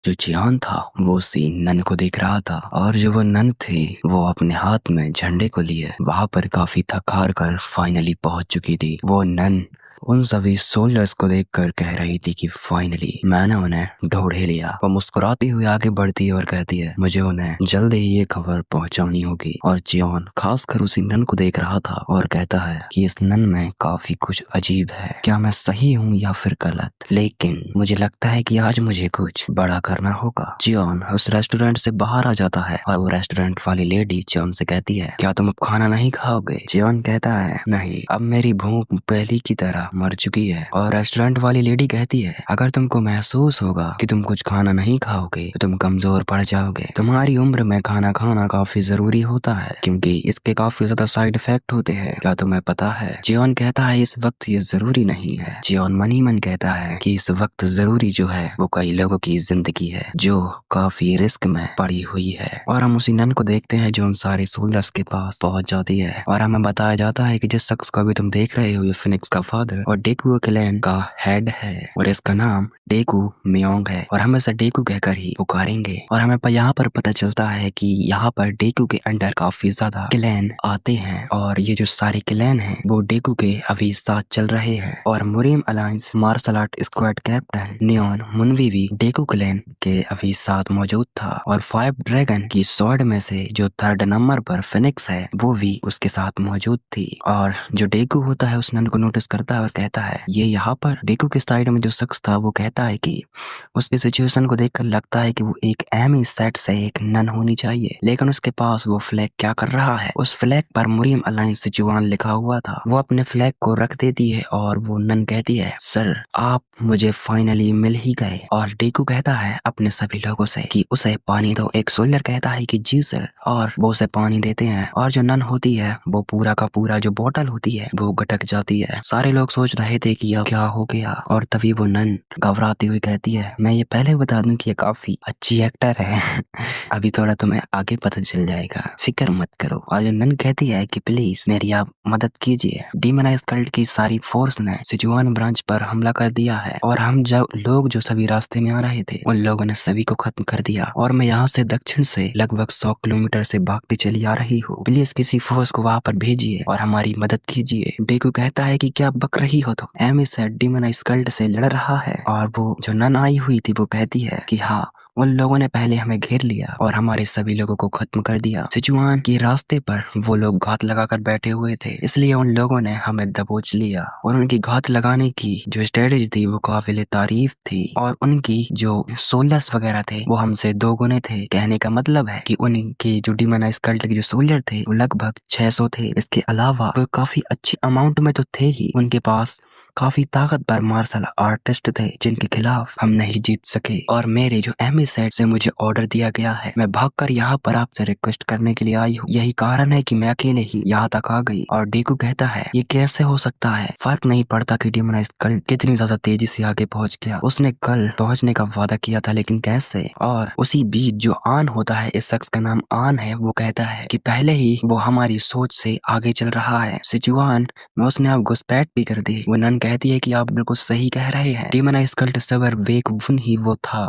जो चियान था वो उसी नन को देख रहा था और जो वो नन थी वो अपने हाथ में झंडे को लिए वहां पर काफी थक हार कर फाइनली पहुंच चुकी थी। वो नन उन सभी सोल्जर्स को देखकर कह रही थी कि फाइनली मैंने उन्हें ढूंढ ही लिया। वो मुस्कुराती हुई आगे बढ़ती है और कहती है मुझे उन्हें जल्द ही ये खबर पहुंचानी होगी। और चियान खासकर उसी नन को देख रहा था और कहता है कि इस नन में काफी कुछ अजीब है, क्या मैं सही हूँ या फिर गलत, लेकिन मुझे लगता है कि आज मुझे कुछ बड़ा करना होगा। चियान उस रेस्टोरेंट से बाहर आ जाता है और वो रेस्टोरेंट वाली लेडी चियान से कहती है क्या तुम अब खाना नहीं खाओगे। चियान कहता है नहीं, अब मेरी भूख पहले की तरह मर चुकी है। और रेस्टोरेंट वाली लेडी कहती है अगर तुमको महसूस होगा कि तुम कुछ खाना नहीं खाओगे तो तुम कमजोर पड़ जाओगे। तुम्हारी उम्र में खाना खाना काफी जरूरी होता है क्योंकि इसके काफी ज्यादा साइड इफेक्ट होते हैं, क्या तुम्हें पता है। जियोन कहता है इस वक्त ये जरूरी नहीं है। जियोन मन ही मन कहता है कि इस वक्त जरूरी जो है वो कई लोगों की जिंदगी है जो काफी रिस्क में पड़ी हुई है। और हम उसी नन को देखते हैं जो उन सारे सोल्जर्स के पास पहुंच जाती है और हमें बताया जाता है कि जिस शख्स को अभी तुम देख रहे हो ये फिनिक्स का फादर और डेकू क्लैन का हेड है और इसका नाम डेकू मियोंग है और हम इसे डेकू कहकर ही पुकारेंगे। और हमें यहाँ पर पता चलता है कि यहाँ पर डेकू के अंडर काफी ज्यादा क्लैन आते हैं और ये जो सारे क्लैन हैं वो डेकू के अभी साथ चल रहे हैं। और Murim alliance martial art squad captain Neon मुनवी भी डेकू क्लैन के अभी साथ मौजूद था और 5 ड्रैगन की स्वॉर्ड में से जो 3rd नंबर पर फिनिक्स है वो भी उसके साथ मौजूद थी। और जो डेकू होता है उस नन को नोटिस करता है और कहता है ये यहाँ पर डेकू के साइड में जो शख्स था वो कहता है कि उसकी सिचुएशन को देखकर लगता है कि वो एक एमी सेट से एक नन होनी चाहिए, लेकिन उसके पास वो फ्लैग क्या कर रहा है। उस फ्लैग पर मुरीम अलायंस सिचुआन लिखा हुआ था। वो अपने फ्लैग को रख देती है और वो नन कहती है सर आप मुझे फाइनली मिल ही गए। और डेकू कहता है अपने सभी लोगों से कि उसे पानी दो। एक सोल्जर कहता है कि जी सर, और वो उसे पानी देते हैं और जो नन होती है वो पूरा का पूरा जो बोतल होती है वो गटक जाती है। सारे लोग सोच रहे थे कि अब क्या हो गया और तभी वो नन घबराती हुई कहती है मैं ये पहले बता दूं कि ये काफी अच्छी एक्टर है अभी थोड़ा तुम्हें आगे पता चल जाएगा, फिक्र मत करो। और जो नन कहती है कि प्लीज मेरी आप मदद कीजिए, डीमनाइज कल्ट की सारी फोर्स ने सिचुआन ब्रांच पर हमला कर दिया है और हम जो सभी रास्ते में आ रहे थे उन लोगों ने सभी को खत्म कर दिया और मैं यहाँ से दक्षिण से लगभग 100 किलोमीटर से भागती चली आ रही हूँ। प्लीज किसी फोर्स को वहाँ पर भेजिए और हमारी मदद कीजिए। डेकू कहता है कि क्या बक रही हो तुम, एमी से डीमनाइज कल्ट से लड़ रहा है। और वो जो नन आई हुई थी वो कहती है कि हाँ उन लोगों ने पहले हमें घेर लिया और हमारे सभी लोगों को खत्म कर दिया। सिचुआन के रास्ते पर वो लोग घात लगाकर बैठे हुए थे, इसलिए उन लोगों ने हमें दबोच लिया और उनकी घात लगाने की जो स्ट्रेटेजी थी वो काबिले तारीफ थी। और उनकी जो सोल्जर्स वगैरह थे वो हमसे 2 गुने थे। कहने का मतलब है कि उनके जो डीमनाइज कल्ट के जो सोल्जर थे वो लगभग 600 थे। इसके अलावा वो काफी अच्छी अमाउंट में तो थे ही, उनके पास काफी ताकतवर मार्शल आर्टिस्ट थे जिनके खिलाफ हम नहीं जीत सके। और मेरे जो एमी सेट से मुझे ऑर्डर दिया गया है, मैं भागकर यहाँ पर आपसे रिक्वेस्ट करने के लिए आई हूँ। यही कारण है कि मैं अकेले ही यहाँ तक आ गई। और डेकू कहता है ये कैसे हो सकता है, फर्क नहीं पड़ता कि डीमनाइज्ड कल्ट कितनी ज्यादा तेजी से आगे पहुंच गया। उसने कल पहुंचने का वादा किया था लेकिन कैसे। और उसी बीच जो आन होता है, इस शख्स का नाम आन है, वो कहता है कि पहले ही वो हमारी सोच से आगे चल रहा है। सिचुआन में उसने आप घुसपैठ भी कर दी। वो नन कहती है कि आप बिल्कुल सही कह रहे हैं। डीमनाइज्ड कल्ट सवर वेक वुन ही वो था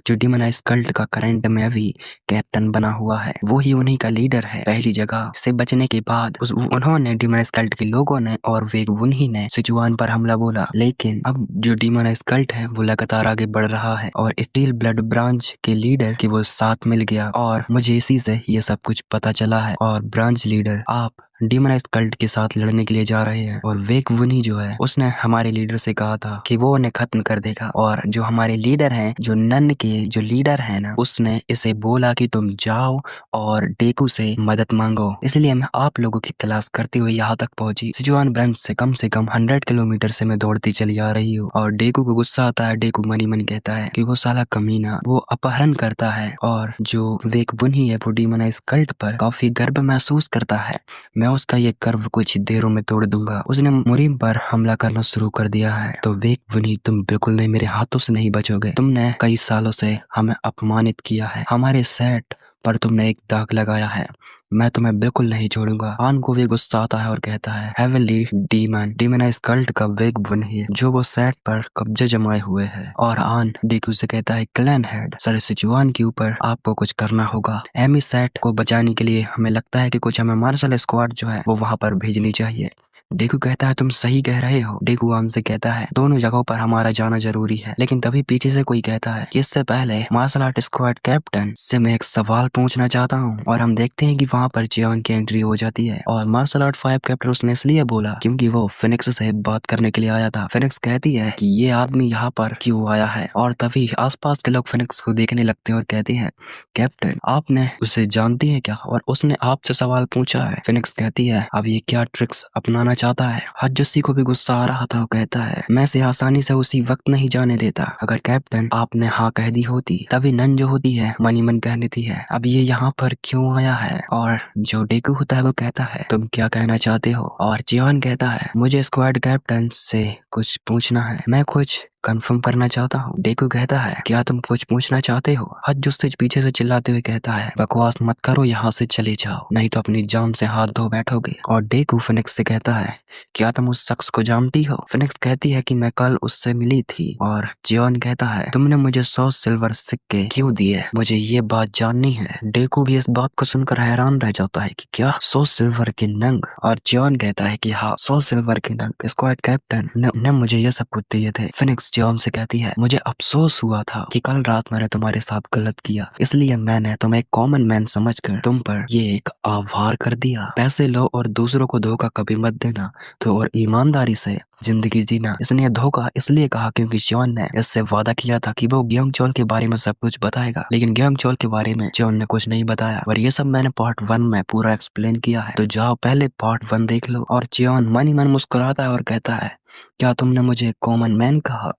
जो डीमनाइज्ड कल्ट का करंट में अभी कैप्टन बना हुआ है। वो ही उन्हीं का लीडर है। पहली जगह से बचने के बाद उन्होंने डीमनाइज्ड कल्ट के लोगों ने और वेक वुन ही ने सिचुआन पर हमला बोला, लेकिन अब जो डीमनाइज्ड कल्ट है वो लगातार आगे बढ़ रहा है और स्टील ब्लड ब्रांच के लीडर के वो साथ मिल गया और मुझे इसी से ये सब कुछ पता चला है। और ब्रांच लीडर आप डीमनाइज्ड कल्ट के साथ लड़ने के लिए जा रहे हैं और वेक वुनी जो है उसने हमारे लीडर से कहा था कि वो उन्हें खत्म कर देगा। और जो हमारे लीडर हैं, जो नन के जो लीडर है ना, उसने इसे बोला कि तुम जाओ और डेकू से मदद मांगो। इसलिए मैं आप लोगों की तलाश करते हुए यहाँ तक पहुंची। सिचुआन ब्रांच से कम 100 किलोमीटर से मैं दौड़ती चली आ रही हूँ और डेकू को गुस्सा आता है। डेकू मनी मन कहता है कि वो साला कमीना, वो अपहरण करता है। और जो वेक वुनी है वो डीमनाइज्ड कल्ट पर काफी गर्व महसूस करता है। मैं उसका ये कर्व कुछ देरों में तोड़ दूंगा। उसने मुरीम पर हमला करना शुरू कर दिया है। तो वेक वुनी तुम बिल्कुल नहीं, मेरे हाथों से नहीं बचोगे। तुमने कई सालों से हमें अपमानित किया है, हमारे सेट पर तुमने एक दाग लगाया है। मैं तुम्हें बिल्कुल नहीं छोड़ूंगा। आन को भी गुस्सा आता है और कहता है, हेवनली डीमन, डीमनाइज कल्ट का वेग वन है जो वो सेट पर कब्जे जमाए हुए है। और आन डेकू से कहता है, क्लैन हेड सर सिचुआन के ऊपर आपको कुछ करना होगा। एमी सेट को बचाने के लिए हमें लगता है कि कुछ हमें मार्शल स्क्वाड जो है वो वहां पर भेजनी चाहिए। डेकू कहता है, तुम सही कह रहे हो। डेकू आन से कहता है, दोनों जगहों पर हमारा जाना जरूरी है। लेकिन तभी पीछे से कोई कहता है कि इससे पहले मार्शल आर्ट स्क्वाड कैप्टन से मैं एक सवाल पूछना चाहता हूँ। और हम देखते हैं कि वहाँ पर जियोन की एंट्री हो जाती है। और मार्शल आर्ट 5 कैप्टन उसने इसलिए बोला क्योंकि वो फिनिक्स से बात करने के लिए आया था। फिनिक्स कहती है कि ये आदमी यहाँ पर क्यों आया है। और तभी आसपास के लोग फिनिक्स को देखने लगते हैं और कहते हैं, कैप्टन आपने उसे जानती है क्या, और उसने आपसे सवाल पूछा है। फिनिक्स कहती है, अब ये क्या ट्रिक्स अपनाना चाहता है। हजसी को भी गुस्सा आ रहा था। वो कहता है, मैं से आसानी से उसी वक्त नहीं जाने देता। अगर कैप्टन आपने हाँ कह दी होती तभी नन जो होती है मन ही मन कह देती है, अब ये यहाँ पर क्यों आया है। और जो डेकू होता है वो कहता है, तुम क्या कहना चाहते हो। और जियोन कहता है, मुझे स्क्वाड कैप्टन से कुछ पूछना है, मैं कुछ कंफर्म करना चाहता हूँ। डेकू कहता है, क्या तुम कुछ पूछना चाहते हो। हजजुस्तिज पीछे से चिल्लाते हुए कहता है, बकवास मत करो, यहाँ से चले जाओ नहीं तो अपनी जान से हाथ धो बैठोगे। और डेकू फिनिक्स से कहता है, क्या तुम उस शख्स को जानती हो। फिनिक्स कहती है कि मैं कल उससे मिली थी। और जियोन कहता है, तुमने मुझे 100 सिल्वर सिक्के क्यों दिए, मुझे ये बात जाननी है। डेकू भी इस बात को सुनकर हैरान रह जाता है कि क्या 100 सिल्वर के नंग। और जियोन कहता है कि हाँ 100 सिल्वर के नंग स्क्वाड कैप्टन ने मुझे ये सब कुछ दिए थे। फिनिक्स जियोन से कहती है, मुझे अफसोस हुआ था कि कल रात मैंने तुम्हारे साथ गलत किया, इसलिए मैंने तुम्हें एक कॉमन मैन समझकर तुम पर ये एक आभार कर दिया। पैसे लो और दूसरों को धोखा कभी मत देना, तो और ईमानदारी से जिंदगी जीना। इसने धोखा इसलिए कहा क्योंकि जॉन ने इससे वादा किया था कि वो ग्योंगचोल के बारे में सब कुछ बताएगा, लेकिन ग्योंगचोल के बारे में जॉन ने कुछ नहीं बताया। और ये सब मैंने पार्ट 1 में पूरा एक्सप्लेन किया है, तो जाओ पहले पार्ट 1 देख लो। और जॉन मन ही मन मुस्कुराता है और कहता है, क्या तुमने मुझे कॉमन मैन कहा।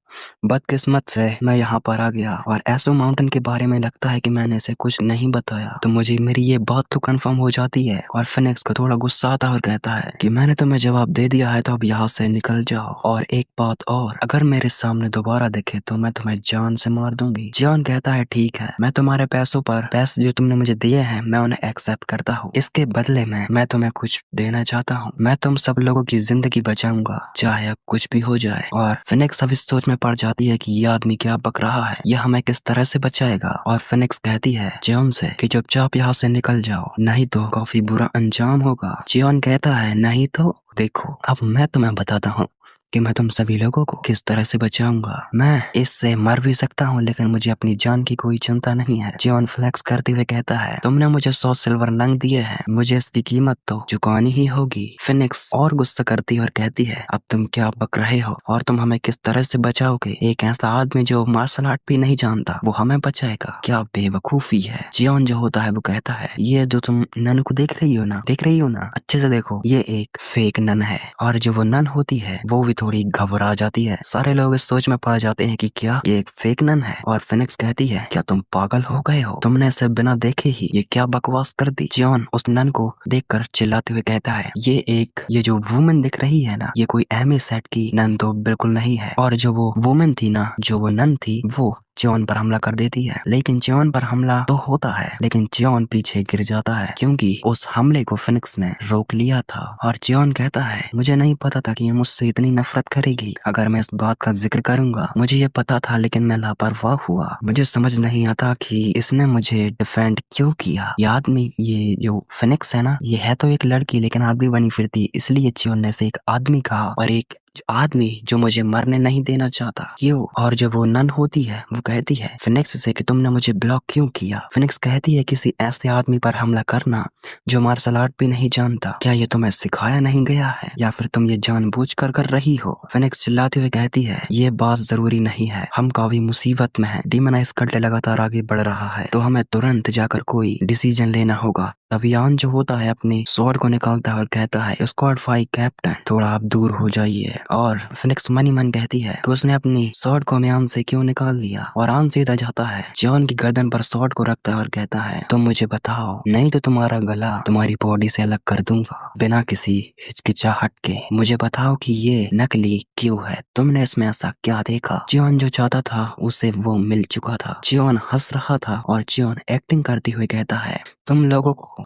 बदकिस्मत से मैं यहाँ पर आ गया और एसो माउंटेन के बारे में लगता है कि मैंने इसे कुछ नहीं बताया, तो मुझे मेरी ये बात तो कंफर्म हो जाती है। और फिनिक्स को थोड़ा गुस्सा आता है और कहता है कि मैंने तुम्हें जवाब दे दिया है, तो अब यहाँ से निकल जाओ। और एक बात और, अगर मेरे सामने दोबारा देखे तो मैं तुम्हें जान से मार दूंगी। जॉन कहता है, ठीक है, मैं तुम्हारे पैसों पर पैसे जो तुमने मुझे दिए हैं मैं उन्हें एक्सेप्ट करता हूँ। इसके बदले में मैं तुम्हें कुछ देना चाहता हूँ। मैं तुम सब लोगों की जिंदगी बचाऊंगा चाहे अब कुछ भी हो जाए। और फिनिक्स अब इस सोच में पड़ जाती है कि ये आदमी क्या बक रहा है, यह हमें किस तरह से बचाएगा। और फिनिक्स कहती है जियोन से कि चुपचाप यहाँ से निकल जाओ, नहीं तो काफी बुरा अंजाम होगा। जियोन कहता है, नहीं तो देखो अब मैं तुम्हें बताता हूँ कि मैं तुम सभी लोगों को किस तरह से बचाऊंगा। मैं इससे मर भी सकता हूँ लेकिन मुझे अपनी जान की कोई चिंता नहीं है। जियोन फ्लेक्स करते हुए कहता है, तुमने मुझे 100 सिल्वर नंग दिए हैं, मुझे इसकी कीमत तो चुकानी ही होगी। फिनिक्स और गुस्सा करती है और कहती है, अब तुम क्या बक रहे हो और तुम हमें किस तरह से बचाओगे। एक ऐसा आदमी जो मार्शल आर्ट भी नहीं जानता वो हमें बचाएगा, क्या बेवकूफी है। जियोन जो होता है वो कहता है, ये जो तुम नन को देख रही हो ना अच्छे से देखो, ये एक फेक नन है। और जो वो नन होती है वो भी थोड़ी घबरा जाती है। सारे लोग इस सोच में पड़ जाते हैं कि क्या ये एक फेक नन है। और फिनिक्स कहती है, क्या तुम पागल हो गए हो, तुमने इसे बिना देखे ही ये क्या बकवास कर दी। जियोन उस नन को देखकर चिल्लाते हुए कहता है, ये जो वुमेन दिख रही है ना, ये कोई एमी सेट की नन तो बिल्कुल नहीं है। और जो वो वुमेन थी ना, जो वो नन थी, वो जियोन पर हमला कर देती है। लेकिन जियोन पर हमला तो होता है लेकिन जियोन पीछे गिर जाता है क्योंकि उस हमले को फिनिक्स ने रोक लिया था। और जियोन कहता है, मुझे नहीं पता था कि ये मुझसे इतनी नफरत करेगी। अगर मैं इस बात का जिक्र करूंगा, मुझे ये पता था लेकिन मैं लापरवाह हुआ। मुझे समझ नहीं आता कि इसने मुझे डिफेंड क्यों किया। ये आदमी, ये जो फिनिक्स है ना, ये है तो एक लड़की लेकिन आदमी बनी फिरती, इसलिए जियोन ने से एक आदमी कहा, और एक आदमी जो मुझे मरने नहीं देना चाहता क्यों। और जब वो नन होती है वो कहती है फिनिक्स से कि तुमने मुझे ब्लॉक क्यों किया। फिनिक्स कहती है, किसी ऐसे आदमी पर हमला करना जो मार्शल आर्ट भी नहीं जानता, क्या ये तुम्हें सिखाया नहीं गया है या फिर तुम ये जानबूझकर कर रही हो। फिनिक्स चिल्लाते हुए कहती है, ये बात जरूरी नहीं है, हम काफी मुसीबत में है। डीमनाइज कल्ट लगातार आगे बढ़ रहा है तो हमें तुरंत जाकर कोई डिसीजन लेना होगा तभी आन जो होता है अपनी स्वॉर्ड को निकालता है और कहता है स्क्वाड 5 कैप्टन थोड़ा आप दूर हो जाइए। और फिनिक्स मनी मन कहती है कि उसने अपनी स्वॉर्ड को म्यान से क्यों निकाल लिया। और आन सीधा जाता है, जॉन की गर्दन पर स्वॉर्ड को रखता है और कहता है तुम मुझे बताओ, नहीं तो तुम्हारा गला तुम्हारी बॉडी से अलग कर दूंगा। बिना किसी हिचकिचाहट के मुझे बताओ कि ये नकली क्यों है, तुमने इसमें ऐसा क्या देखा। जॉन जो चाहता था उसे वो मिल चुका था। जॉन हंस रहा था और जॉन एक्टिंग करते हुए कहता है तुम लोगों को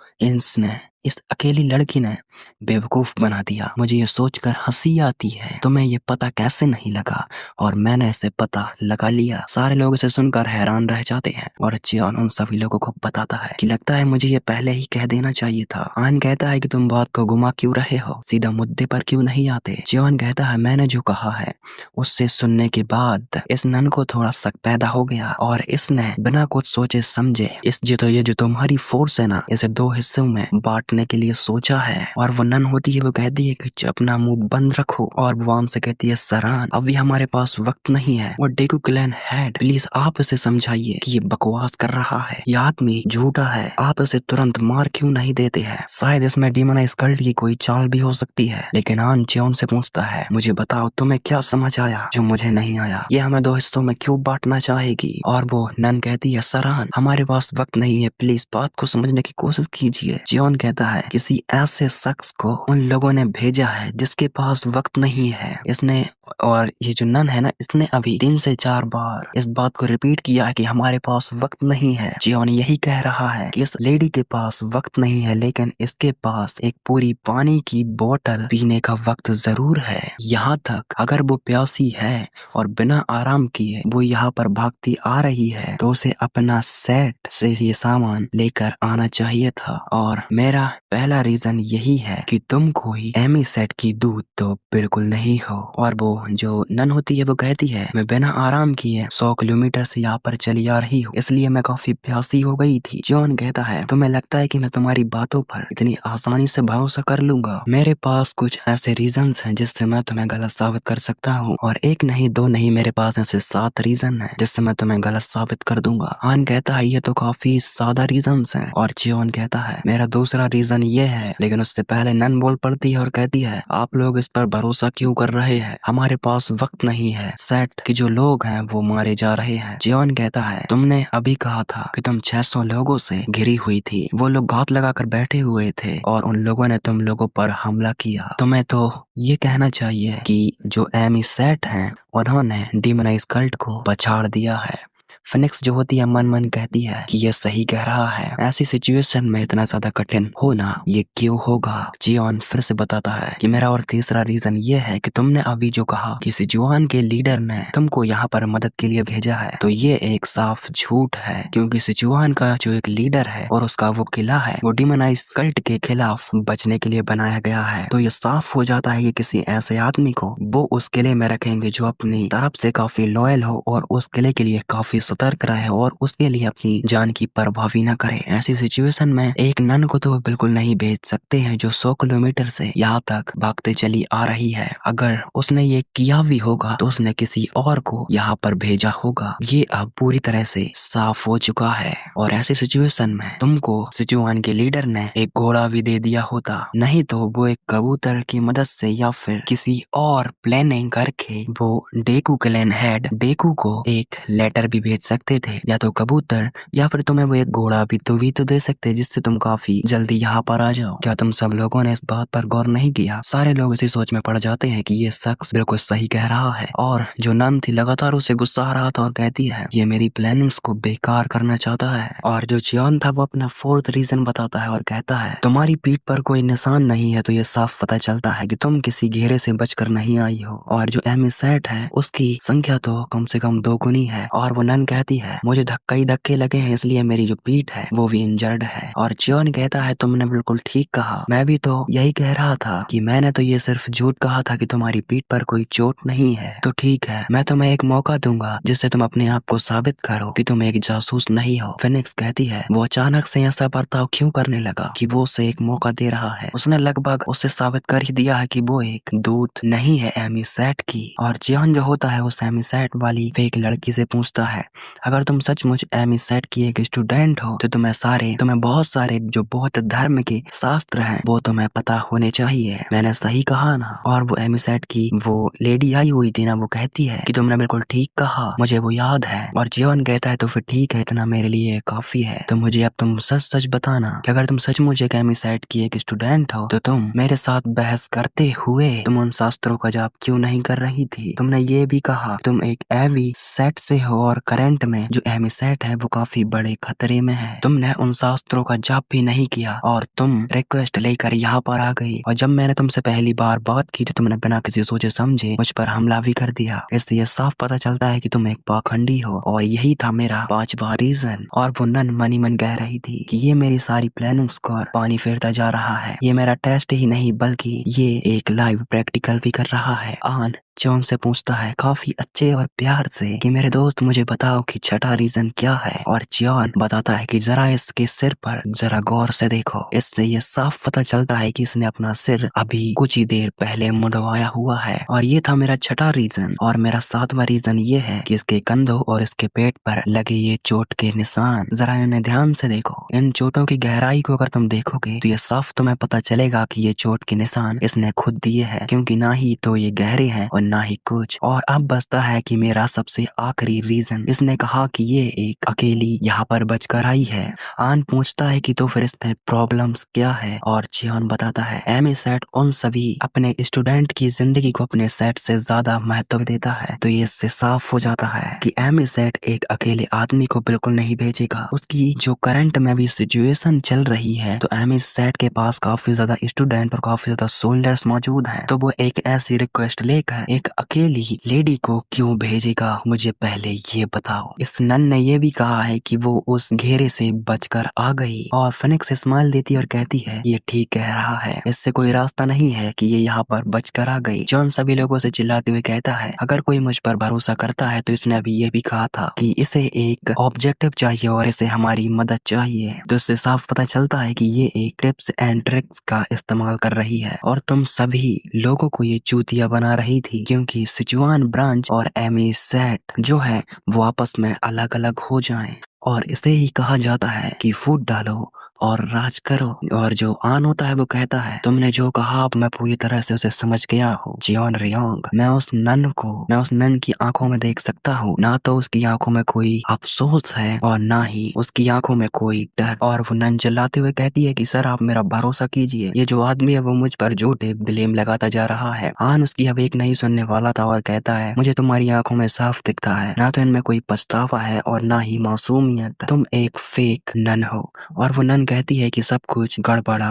इस अकेली लड़की ने बेवकूफ बना दिया। मुझे ये सोचकर हंसी आती है तुम्हें ये पता कैसे नहीं लगा, और मैंने इसे पता लगा लिया। सारे लोग इसे सुनकर हैरान रह जाते हैं और जियोन उन सभी लोगों को बताता है कि लगता है मुझे ये पहले ही कह देना चाहिए था। आन कहता है कि तुम बात को घुमा क्यों रहे हो, सीधा मुद्दे पर क्यों नहीं आते। जियोन कहता है मैंने जो कहा है उससे सुनने के बाद इस नन को थोड़ा शक पैदा हो गया और इसने बिना कुछ सोचे समझे ये जो तुम्हारी फोर्स है ना, इसे 2 हिस्सों में बांटने के लिए सोचा है। और वो नन होती है वो कहती है कि अपना मुंह बंद रखो, और वान से कहती है सरान अभी हमारे पास वक्त नहीं है। और डेकू क्लैन हेड प्लीज आप इसे समझाइए कि ये बकवास कर रहा है, ये आदमी झूठा है, आप इसे तुरंत मार क्यों नहीं देते हैं। शायद इसमें डीमनाइज कल्ट की कोई चाल भी हो सकती है। लेकिन आन जियोन से पूछता है मुझे बताओ तुम्हें क्या समझ आया जो मुझे नहीं आया, ये हमें 2 हिस्सों में क्यों बांटना चाहेगी। और वो नन कहती है सरान हमारे पास वक्त नहीं है, प्लीज बात को समझने की कोशिश कीजिए। जियोन कहता है किसी ऐसे शख्स को उन लोगों ने भेजा है जिसके पास वक्त नहीं है। इसने और ये जो नन है ना, इसने अभी 3 से 4 बार इस बात को रिपीट किया है कि हमारे पास वक्त नहीं है। जियोन यही कह रहा है कि इस लेडी के पास वक्त नहीं है, लेकिन इसके पास एक पूरी पानी की बोतल पीने का वक्त जरूर है। यहाँ तक अगर वो प्यासी है और बिना आराम किए वो यहाँ पर भागती आ रही है तो उसे अपना सेट से ये सामान लेकर आना चाहिए था। और मेरा पहला रीजन यही है कि तुम कोई एमी सेट की दूध तो बिल्कुल नहीं हो। और वो जो नन होती है वो कहती है मैं बिना आराम किए 100 किलोमीटर से यहाँ पर चली आ रही हूँ, इसलिए मैं काफी प्यासी हो गई थी। जॉन कहता है तुम्हें लगता है कि मैं तुम्हारी बातों पर इतनी आसानी से भरोसा कर लूंगा, मेरे पास कुछ ऐसे रीजंस हैं जिससे मैं तुम्हें गलत साबित कर सकता हूँ। और 1 नहीं 2 नहीं, मेरे पास ऐसे 7 रीजन है जिससे मैं तुम्हें गलत साबित कर दूंगा। आन कहता है ये तो काफी सादा रीजंस हैं। और जियोन कहता है मेरा दूसरा रीजन ये है, लेकिन उससे पहले नन बोल पड़ती है और कहती है आप लोग इस पर भरोसा क्यों कर रहे हैं, हमारे पास वक्त नहीं है, सेट के जो लोग हैं वो मारे जा रहे हैं। जियोन कहता है तुमने अभी कहा था कि तुम 600 लोगों से घिरी हुई थी, वो लोग घात लगाकर बैठे हुए थे और उन लोगों ने तुम लोगों पर हमला किया। तुम्हें तो ये कहना चाहिए कि जो एमी सेट हैं उन्होंने डीमनाइज कल्ट को पछाड़ दिया है। फिनिक्स जो होती है मन मन कहती है कि ये सही कह रहा है, ऐसी सिचुएशन में इतना ज्यादा कठिन होना ये क्यों होगा। जियोन फिर से बताता है कि मेरा और तीसरा रीजन ये है कि तुमने अभी जो कहा कि सिजुआन के लीडर ने तुमको यहाँ पर मदद के लिए भेजा है, तो ये एक साफ झूठ है, क्योंकि सिजुआन का जो एक लीडर है और उसका वो किला है वो डीमनाइज कल्ट के खिलाफ बचने के लिए बनाया गया है। तो ये साफ हो जाता है कि किसी ऐसे आदमी को वो उस किले में रखेंगे जो अपनी तरफ से काफी लॉयल हो और उस किले के लिए काफी सतर्क रहे और उसके लिए अपनी जान की परवाह भी न करे। ऐसी सिचुएशन में एक नन को तो बिल्कुल नहीं भेज सकते हैं जो 100 किलोमीटर से यहाँ तक भागते चली आ रही है। अगर उसने ये किया भी होगा तो उसने किसी और को यहाँ पर भेजा होगा। ये अब पूरी तरह से साफ हो चुका है। और ऐसी सिचुएशन में तुमको सिचुआन के लीडर ने एक घोड़ा भी दे दिया होता, नहीं तो वो एक कबूतर की मदद से या फिर किसी और प्लानिंग करके वो डेकू क्लैन हेड डेकू को एक लेटर भी भेज सकते थे, या तो कबूतर या फिर तुम्हें वो एक घोड़ा भी तो दे सकते जिससे तुम काफी जल्दी यहाँ पर आ जाओ। क्या तुम सब लोगों ने इस बात पर गौर नहीं किया। सारे लोग इसी सोच में पड़ जाते हैं कि ये शख्स बिल्कुल सही कह रहा है। और जो नन थी लगातार उसे गुस्सा आ रहा था और कहती है ये मेरी प्लानिंग्स को बेकार करना चाहता है। और जो जियोन था वो अपना 4th रीजन बताता है और कहता है तुम्हारी पीठ पर कोई निशान नहीं है, तो ये साफ पता चलता है कि तुम किसी घेरे से बचकर नहीं आई हो। और जो एमी सेट है उसकी संख्या तो कम से कम 2 गुनी है। और वो नन कहती है मुझे धक्के लगे हैं इसलिए मेरी जो पीठ है वो भी इंजर्ड है। और जियोन कहता है तुमने बिल्कुल ठीक कहा, मैं भी तो यही कह रहा था कि मैंने तो ये सिर्फ झूठ कहा था कि तुम्हारी पीठ पर कोई चोट नहीं है। तो ठीक है, मैं तुम्हें एक मौका दूंगा जिससे तुम अपने आप को साबित करो कि तुम एक जासूस नहीं हो। फिनिक्स कहती है वो अचानक से ऐसा बर्ताव क्यों करने लगा कि वो उसे एक मौका दे रहा है, उसने लगभग उसे साबित कर ही दिया है कि वो एक दूत नहीं है एमी सेट की। और जियोन जो होता है उस एमी सेट वाली फेक लड़की से पूछता है अगर तुम सचमुच एमी सेट की एक स्टूडेंट हो तो तुम्हें बहुत सारे जो बौद्ध धर्म के शास्त्र हैं वो तुम्हें पता होने चाहिए। मैंने सही कहा ना? और वो एमी सेट की वो लेडी आई हुई थी ना, वो कहती है कि तुमने बिल्कुल ठीक कहा, मुझे वो याद है। और जियोन कहता है तो फिर ठीक है, इतना मेरे लिए काफी है। तो मुझे अब तुम सच सच बताना कि अगर तुम सचमुच एक एमी सेट की एक स्टूडेंट हो तो तुम मेरे साथ बहस करते हुए तुम उन शास्त्रों का जाप क्यों नहीं कर रही थी? तुमने ये भी कहा तुम एक एमी सेट से हो और करंट में जो एमी सेट है वो काफी बड़े खतरे में है। तुमने उन शास्त्रों का जाप भी नहीं किया और तुम रिक्वेस्ट लेकर यहाँ पर आ गई। और जब मैंने तुमसे पहली बार बात की तो तुमने बिना किसी सोचे समझे मुझ पर हमला भी कर दिया। इससे ये साफ पता चलता है कि तुम एक पाखंडी हो। और यही था मेरा 5वां रीजन। और वो नन मनी मन कह रही थी कि ये मेरी सारी प्लानिंग्स को पानी फेरता जा रहा है। ये मेरा टेस्ट ही नहीं बल्कि ये एक लाइव प्रैक्टिकल भी कर रहा है। आन जॉन से पूछता है काफी अच्छे और प्यार से कि मेरे दोस्त मुझे बताओ कि छठा रीजन क्या है। और जॉन बताता है कि जरा इसके सिर पर जरा गौर से देखो। इससे ये साफ पता चलता है कि इसने अपना सिर अभी कुछ ही देर पहले मुड़वाया हुआ है। और ये था मेरा छठा रीजन। और मेरा 7वां रीजन ये है कि इसके कंधों और इसके पेट पर लगे ये चोट के निशान, जरा इन्हें ध्यान से देखो। इन चोटों की गहराई को अगर तुम देखोगे तो ये साफ तुम्हें पता चलेगा कि ये चोट के निशान इसने खुद दिए हैं, क्योंकि ना ही तो ये गहरे हैं और ना ही कुछ। और अब बचता है कि मेरा सबसे आखिरी रीजन। इसने कहा कि ये एक अकेली यहाँ पर बचकर आई है। आन पूछता है कि तो फिर इसमें प्रॉब्लम्स क्या है। और जियोन बताता है एमी सेट उन सभी अपने स्टूडेंट की जिंदगी को अपने सेट से ज्यादा महत्व देता है। तो ये इससे साफ हो जाता है कि एमी सेट एक अकेले आदमी को बिल्कुल नहीं भेजेगा। उसकी जो करंट में भी सिचुएशन चल रही है तो एमी सेट के पास काफी ज्यादा स्टूडेंट और काफी ज्यादा सोल्जर्स मौजूद हैं। तो वो एक ऐसी रिक्वेस्ट लेकर एक अकेली लेडी को क्यों भेजेगा, मुझे पहले ये बताओ। इस नन ने ये भी कहा है कि वो उस घेरे से बचकर आ गई। और फिनिक्स स्माइल देती और कहती है ये ठीक कह रहा है, इससे कोई रास्ता नहीं है कि ये यहाँ पर बचकर आ गई। जॉन सभी लोगों से चिल्लाते हुए कहता है अगर कोई मुझ पर भरोसा करता है तो इसने अभी ये भी कहा था कि इसे एक ऑब्जेक्टिव चाहिए और इसे हमारी मदद चाहिए। तो इससे साफ पता चलता है कि ये एक टिप्स एंड ट्रिक्स का इस्तेमाल कर रही है और तुम सभी लोगों को ये चूतिया बना रही थी, क्योंकि सिचुआन ब्रांच और एमी सेट जो है वो आपस में अलग अलग हो जाएं। और इसे ही कहा जाता है कि फूट डालो और राज करो। और जो आन होता है वो कहता है तुमने जो कहा अब मैं पूरी तरह से उसे समझ गया हूँ जियोन रियोंग। मैं उस नन की आंखों में देख सकता हूँ। ना तो उसकी आंखों में कोई अफसोस है और ना ही उसकी आंखों में कोई डर। और वो नन चिल्लाते हुए कहती है कि सर आप मेरा भरोसा कीजिए, ये जो आदमी है वो मुझ पर झूठे ब्लेम लगाता जा रहा है। आन उसकी अब एक नहीं सुनने वाला था और कहता है मुझे तुम्हारी आंखों में साफ दिखता है, ना तो इनमें कोई पछतावा है और ना ही मासूमियत। तुम एक फेक नन हो। और वो नन कहती है कि सब कुछ गड़बड़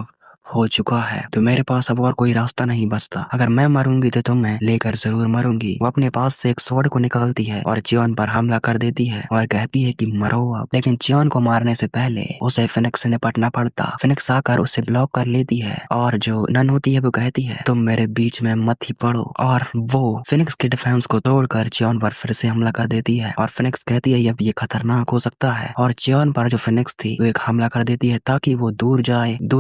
हो चुका है तो मेरे पास अब और कोई रास्ता नहीं बचता। अगर मैं मरूंगी तो तुम्हें लेकर जरूर मरूंगी। वो अपने पास से एक स्वॉर्ड को निकालती है और जियोन पर हमला कर देती है और कहती है कि मरो अब। लेकिन जियोन को मारने से पहले उसे फिनिक्स से निपटना पड़ता। फिनिक्स आकर उसे ब्लॉक कर लेती है और जो नन होती है वो कहती है तुम मेरे बीच में मत ही पड़ो। और वो फिनिक्स के डिफेंस को तोड़कर जियोन पर फिर से हमला कर देती है। और फिनिक्स कहती है अब ये खतरनाक हो सकता है और जियोन पर जो फिनिक्स थी वो एक हमला कर देती है ताकि वो दूर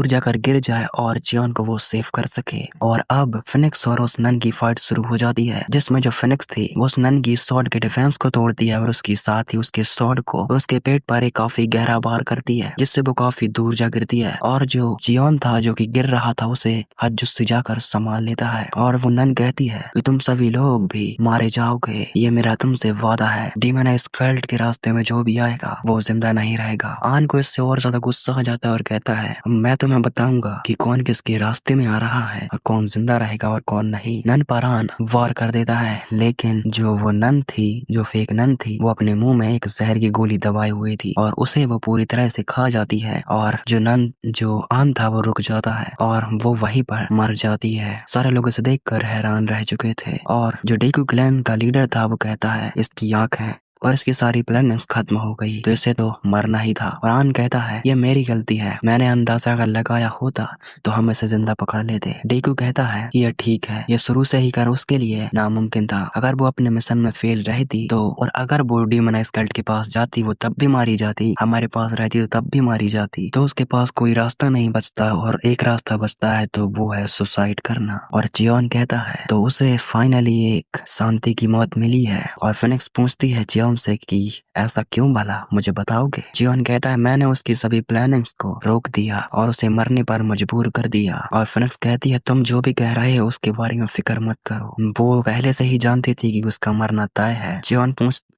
जाकर गिर जाए और जियोन को वो सेव कर सके। और अब फिनिक्स और उस नन की फाइट शुरू हो जाती है, जिसमें जो फिनिक्स थी वो उस नन की स्वॉर्ड के डिफेंस को तोड़ती है और उसके साथ ही उसके स्वॉर्ड को उसके पेट पर एक काफी गहरा वार करती है, जिससे वो काफी दूर जा गिरती है। और जो जियोन था जो कि गिर रहा था उसे हज्जुस से जाकर संभाल लेता है। और वो नन कहती है कि तुम सभी लोग भी मारे जाओगे, ये मेरा तुमसे वादा है। डीमनाइज कल्ट के रास्ते में जो भी आएगा वो जिंदा नहीं रहेगा। आन को इससे और ज्यादा गुस्सा आ जाता है और कहता है मैं तुम्हें बताऊंगा कि कौन किसके रास्ते में आ रहा है और कौन जिंदा रहेगा और कौन नहीं। नन पर आन वार कर देता है, लेकिन जो वो नन थी, जो फेक नन थी, वो अपने मुंह में एक जहर की गोली दबाई हुई थी और उसे वो पूरी तरह से खा जाती है। और जो आन था वो रुक जाता है और वो वहीं पर मर जाती है। सारे लोग इसे देखकर हैरान रह चुके थे। और जो डेकू क्लैन का लीडर था वो कहता है इसकी आंख है और इसकी सारी प्लानिंग्स खत्म हो गई तो इसे तो मरना ही था। और आन कहता है ये मेरी गलती है, मैंने अंदाजा अगर लगाया होता तो हम इसे जिंदा पकड़ लेते। डेकू कहता है ये ठीक है, ये शुरू से ही कर उसके लिए नामुमकिन था। अगर वो अपने मिशन में फेल रहती तो, और अगर वो डीमनाइज कल्ट के पास जाती वो तब भी मारी जाती, हमारे पास रहती तो तब भी मारी जाती। तो उसके पास कोई रास्ता नहीं बचता और एक रास्ता बचता है तो वो है सुसाइड करना। और जियोन कहता है तो उसे फाइनली एक शांति की मौत मिली है। और फिनिक्स पूछती है जियोन से कि ऐसा क्यों भला, मुझे बताओगे? जियोन कहता है मैंने उसकी सभी प्लानिंग्स को रोक दिया और उसे मरने पर मजबूर कर दिया। और फिनिक्स कहती है तुम जो भी कह रहे हो उसके बारे में फिक्र मत करो, वो पहले से ही जानती थी कि उसका मरना तय है। जियोन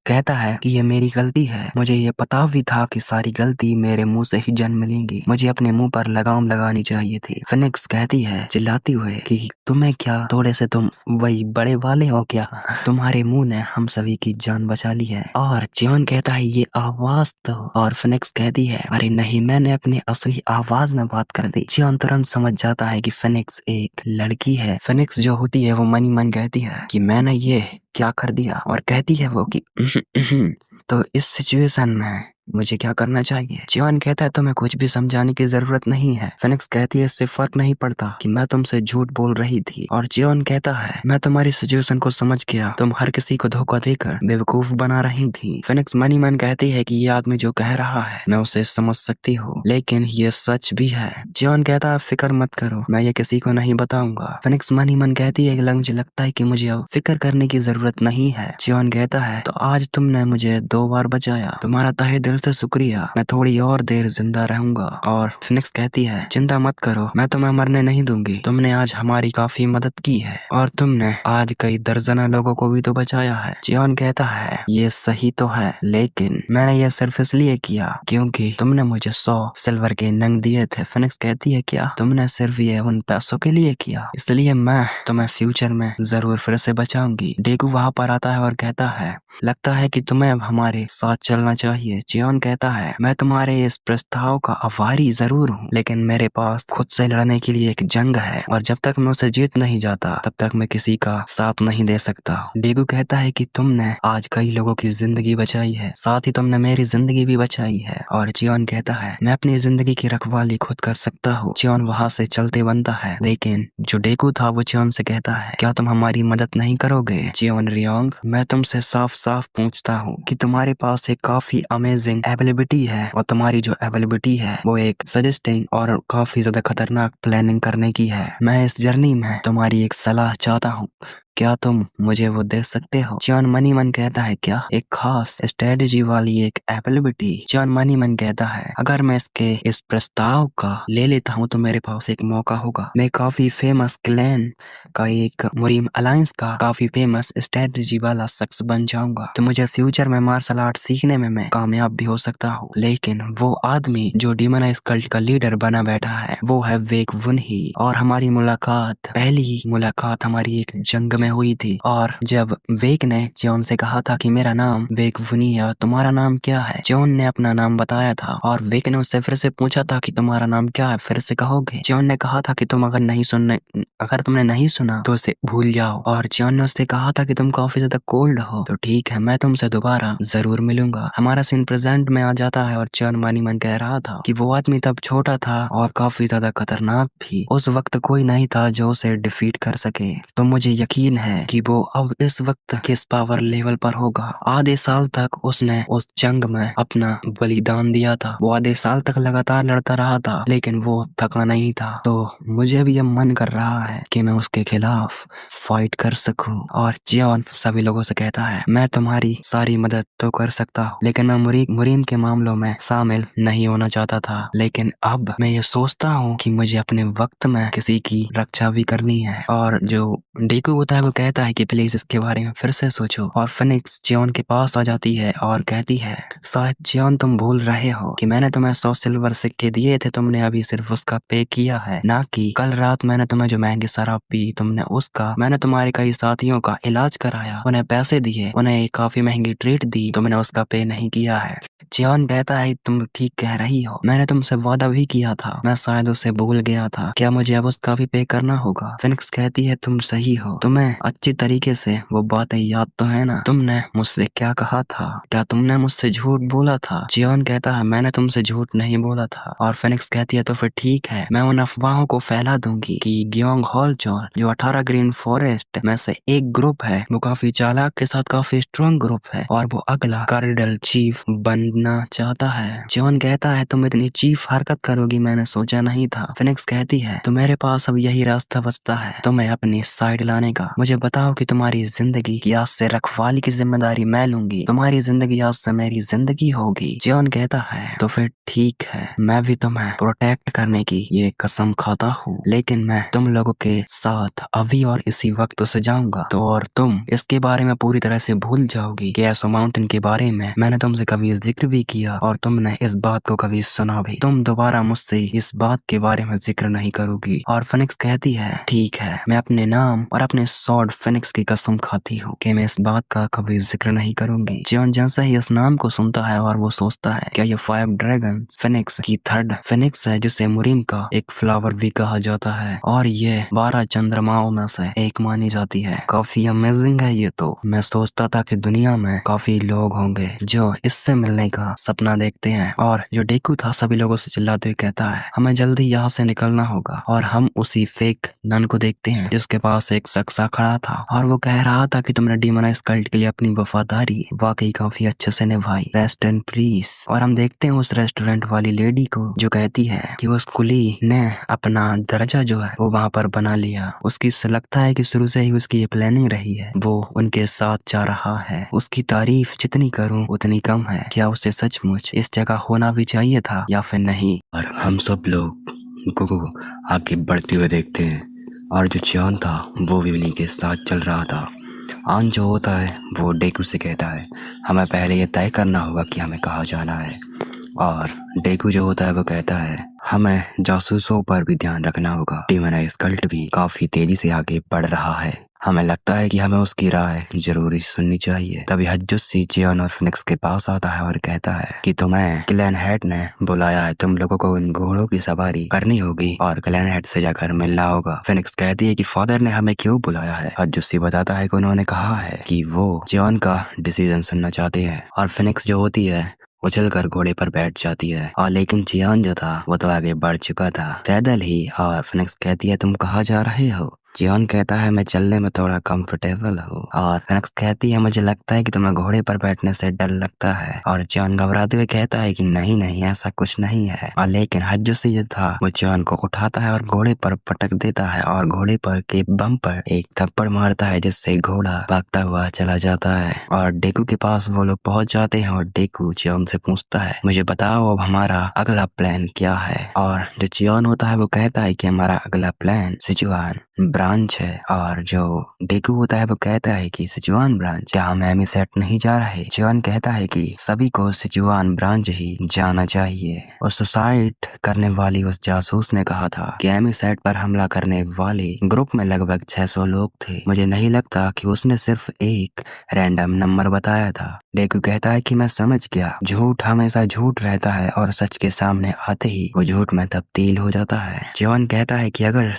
कहता है कि ये मेरी गलती है, मुझे ये पता भी था कि सारी गलती मेरे मुंह से ही जन्म लेंगी, मुझे अपने मुंह पर लगाम लगानी चाहिए थी। फिनिक्स कहती है चिल्लाती हुए कि तुम्हें क्या, थोड़े से तुम वही बड़े वाले हो क्या? तुम्हारे मुंह ने हम सभी की जान बचा ली है। और जियोन कहता है ये आवाज तो, और फिनिक्स कहती है अरे नहीं, मैंने अपनी असली आवाज में बात कर दी। जियोन तुरंत समझ जाता है कि फिनिक्स एक लड़की है। फिनिक्स जो होती है वो मनी मन कहती है कि मैंने ये क्या कर दिया, और कहती है वो कि तो इस सिचुएशन में मुझे क्या करना चाहिए? जियोन कहता है तुम्हें कुछ भी समझाने की जरूरत नहीं है। फिनिक्स कहती है इससे फर्क नहीं पड़ता कि मैं तुमसे झूठ बोल रही थी। और जियोन कहता है मैं तुम्हारी सिचुएशन को समझ गया, तुम हर किसी को धोखा देकर बेवकूफ बना रही थी। फिनिक्स मनी मन कहती है कि ये आदमी जो कह रहा है मैं उसे समझ सकती हूँ, लेकिन ये सच भी है। जियोन कहता है फिक्र मत करो, मैं ये किसी को नहीं बताऊंगा। फिनिक्स मनी मन कहती है मुझे लगता है कि मुझे अब फिक्र करने की जरूरत नहीं है। जियोन कहता है तो आज तुमने मुझे 2 बार बचाया, तुम्हारा तहे दिल से शुक्रिया, मैं थोड़ी और देर जिंदा रहूंगा। और फिनिक्स कहती है चिंता मत करो, मैं तुम्हें मरने नहीं दूंगी, तुमने आज हमारी काफी मदद की है और तुमने आज कई दर्जना लोगों को भी तो बचाया है। जियोन कहता है ये सही तो है, लेकिन मैंने ये सिर्फ इसलिए किया क्योंकि तुमने मुझे 100 सिल्वर के नंग दिए थे। फिनिक्स कहती है क्या तुमने सिर्फ ये उन पैसों के लिए किया? इसलिए मैं तुम्हें फ्यूचर में जरूर फिर से बचाऊंगी। डेकू वहां पर आता है और कहता है लगता है कि तुम्हें अब हमारे साथ चलना चाहिए। जियोन कहता है मैं तुम्हारे इस प्रस्ताव का आभारी जरूर हूँ, लेकिन मेरे पास खुद से लड़ने के लिए एक जंग है और जब तक मैं उसे जीत नहीं जाता तब तक मैं किसी का साथ नहीं दे सकता। डेगू कहता है कि तुमने आज कई लोगों की जिंदगी बचाई है, साथ ही तुमने मेरी जिंदगी भी बचाई है। और जियोन कहता है मैं अपनी जिंदगी की रखवाली खुद कर सकता हूँ। जियोन वहाँ से चलते बनता है, लेकिन जो डेगू था वो जियोन से कहता है क्या तुम हमारी मदद नहीं करोगे? जियोन रियोंग मैं तुमसे साफ साफ पूछता हूँ कि तुम्हारे पास एक काफी अमेजिंग एबिलिटी है और तुम्हारी जो एबिलिटी है वो एक सजेस्टिंग और काफी ज्यादा खतरनाक प्लानिंग करने की है। मैं इस जर्नी में तुम्हारी एक सलाह चाहता हूँ, क्या तुम मुझे वो दे सकते हो? जियोन मनी मन कहता है क्या एक खास स्ट्रेटेजी वाली एक एबिलिटी? जियोन मनी मन कहता है अगर मैं इस प्रस्ताव का ले लेता हूँ तो मेरे पास एक मौका होगा, मैं काफी फेमस क्लैन का एक मुरीम अलायंस का काफी फेमस स्ट्रेटेजी वाला शख्स बन जाऊंगा, तो मुझे फ्यूचर में मार्शल आर्ट सीखने में मैं कामयाब भी हो सकता हूँ। लेकिन वो आदमी जो डिमोनाइज कल्ट का लीडर बना बैठा है वो है वेक वुन ही, और हमारी मुलाकात पहली ही मुलाकात हमारी एक जंग में हुई थी। और जब वेक ने जियोन से कहा था कि मेरा नाम वेक वुनी है, तुम्हारा नाम क्या है? जियोन ने अपना नाम बताया था और वेक ने उससे फिर से पूछा था कि तुम्हारा नाम क्या है, फिर से कहोगे? जियोन ने कहा था कि अगर तुमने नहीं सुना तो उसे भूल जाओ। और जियोन ने उससे कहा था कि तुम काफी ज्यादा कोल्ड हो, तो ठीक है मैं तुमसे दोबारा जरूर मिलूंगा। हमारा सीन प्रेजेंट में आ जाता है और जियोन मनी मन कह रहा था कि वो आदमी तब छोटा था और काफी ज्यादा खतरनाक भी, उस वक्त कोई नहीं था जो उसे डिफीट कर सके, तो मुझे यकीन है कि वो अब इस वक्त किस पावर लेवल पर होगा। आधे साल तक उसने उस जंग में अपना बलिदान दिया था, वो आधे साल तक लगातार लड़ता रहा था लेकिन वो थका नहीं था, तो मुझे भी अब मन कर रहा है कि मैं उसके खिलाफ फाइट कर सकूं। और जियोन सभी लोगों से कहता है मैं तुम्हारी सारी मदद तो कर सकता हूँ, लेकिन मैं मुरीम के मामलों में शामिल नहीं होना चाहता था, लेकिन अब मैं ये सोचता हूँ कि मुझे अपने वक्त में किसी की रक्षा भी करनी है। और जो डेकू होता है वो कहता है कि प्लीज इसके बारे में फिर से सोचो। और फिनिक्स जियोन के पास आ जाती है और कहती है शायद जियोन तुम भूल रहे हो कि मैंने तुम्हें 100 सिल्वर सिक्के दिए थे, तुमने अभी सिर्फ उसका पे किया है, ना कि कल रात मैंने तुम्हें जो महंगी शराब पी तुमने उसका, मैंने तुम्हारे कई साथियों का इलाज कराया, उन्हें पैसे दिए, उन्हें एक काफी महंगी ट्रीट दी, तुमने उसका पे नहीं किया है। जियोन कहता है तुम ठीक कह रही हो, मैंने तुमसे वादा भी किया था, मैं शायद उसे भूल गया था, क्या मुझे अब उसका भी पे करना होगा? फिनिक्स कहती है तुम सही हो, तुम्हें अच्छी तरीके से वो बातें याद तो है ना, तुमने मुझसे क्या कहा था, क्या तुमने मुझसे झूठ बोला था? जियोन कहता है मैंने तुमसे झूठ नहीं बोला था। और फिनिक्स कहती है तो फिर ठीक है, मैं उन अफवाहों को फैला दूंगी कि गियोंग हॉलचोर जो 18 ग्रीन फॉरेस्ट में से एक ग्रुप है वो काफी चालाक के साथ काफी स्ट्रॉन्ग ग्रुप है और वो अगला कार्डिनल चीफ बनना चाहता है। जियोन कहता है तुम इतनी चीफ हरकत करोगी मैंने सोचा नहीं था। फिनिक्स कहती है तो मेरे पास अब यही रास्ता बचता है, तुम्हें अपनी साइड लाने का। मुझे बताओ कि तुम्हारी जिंदगी की आज से रखवाली की जिम्मेदारी मैं लूंगी। तुम्हारी जिंदगी आज से मेरी जिंदगी होगी। जियोन कहता है तो फिर ठीक है, मैं भी तुम्हें प्रोटेक्ट करने की ये कसम खाता हूँ, लेकिन मैं तुम लोगों के साथ अभी और इसी वक्त से जाऊंगा तो और तुम इसके बारे में पूरी तरह से भूल जाओगी कि ऐसो माउंटेन के बारे में मैंने तुमसे कभी जिक्र भी किया और तुमने इस बात को कभी सुना भी। तुम दोबारा मुझसे इस बात के बारे में जिक्र नहीं करोगी। और फिनिक्स कहती है ठीक है, मैं अपने नाम और अपने सॉर्ड फिनिक्स की कसम खाती हूँ कि मैं इस बात का कभी जिक्र नहीं करूंगी। जियोन जैसे ही इस नाम को सुनता है और वो सोचता है क्या ये 5 ड्रैगन फिनिक्स की थर्ड फिनिक्स है जिसे मुरीम का एक फ्लावर भी कहा जाता है और ये 12 चंद्रमाओं में से एक मानी जाती है। काफी अमेजिंग है ये तो। मैं सोचता था कि दुनिया में काफी लोग होंगे जो इससे मिलने का सपना देखते हैं। और जो डेकू था सभी लोगों से चिल्लाते हुए कहता है हमें जल्दी यहाँ से निकलना होगा। और हम उसी फेक नन को देखते हैं जिसके पास एक शख्स खड़ा था और वो कह रहा था कि तुमने डीमोनाइज कल्ट के लिए अपनी वफादारी वाकई काफी अच्छे से निभाई, रेस्ट इन पीस। और हम देखते हैं उस रेस्टोरेंट वाली लेडी को जो कहती है कि उस कुली ने अपना दर्जा जो है वो वहाँ पर बना लिया। उसकी लगता है कि शुरू से ही उसकी ये प्लानिंग रही है, वो उनके साथ जा रहा है। उसकी तारीफ जितनी करूं उतनी कम है। क्या उसे सचमुच इस जगह होना भी चाहिए था या फिर नहीं। और हम सब लोग को आगे बढ़ते हुए देखते हैं और जो जियोन था वो भी उन्हीं के साथ चल रहा था। आन जो होता है वो डेकू से कहता है हमें पहले ये तय करना होगा कि हमें कहाँ जाना है। और डेकू जो होता है वो कहता है हमें जासूसों पर भी ध्यान रखना होगा। डीमोनाइज कल्ट भी काफी तेजी से आगे बढ़ रहा है। हमें लगता है कि हमें उसकी राय जरूरी सुननी चाहिए। तभी हज्जुस्सी जियोन और फिनिक्स के पास आता है और कहता है कि तुम्हें क्लैन हेड ने बुलाया है, तुम लोगों को उन घोड़ों की सवारी करनी होगी और क्लैन हेड से जाकर मिलना होगा। फिनिक्स कहती है कि फादर ने हमें क्यों बुलाया है। हज्जुस्सी बताता है कि उन्होंने कहा है कि वो जियोन का डिसीजन सुनना चाहते हैं। और फिनिक्स जो होती है उछलकर घोड़े पर बैठ जाती है। और लेकिन जियोन जो था वो तो आगे बढ़ चुका था पैदल ही। और फिनिक्स कहती है तुम कहाँ जा रहे हो। जियोन कहता है मैं चलने में थोड़ा कंफर्टेबल हूँ। और फिनिक्स कहती है मुझे लगता है कि तुम्हें घोड़े पर बैठने से डर लगता है। और जियोन घबराते हुए कहता है कि नहीं नहीं ऐसा कुछ नहीं है। और लेकिन हज्जुस्सी जो था वो जियोन को उठाता है और घोड़े पर पटक देता है और घोड़े पर के बम पर एक थप्पड़ मारता है जिससे घोड़ा भागता हुआ चला जाता है। और डेकू के पास वो लोग पहुंच जाते हैं और डेकू जियोन से पूछता है मुझे बताओ अब हमारा अगला प्लान क्या है। और जो जियोन होता है वो कहता है कि हमारा अगला प्लान सिचुआन ब्रांच है। और जो डेकू होता है वो कहता है कि सिचुआन ब्रांच, क्या हम एमिसेट नहीं जा रहे। जियोन कहता है कि सभी को सिचुआन ब्रांच ही जाना चाहिए। और सुसाइड करने वाली उस जासूस ने कहा था कि एमिसेट पर हमला करने वाले ग्रुप में लगभग 600 लोग थे। मुझे नहीं लगता कि उसने सिर्फ एक रैंडम नंबर बताया था। डेकू कहता है कि मैं समझ गया, झूठ हमेशा झूठ रहता है और सच के सामने आते ही वो झूठ में तब्दील हो जाता है। जियोन कहता है कि अगर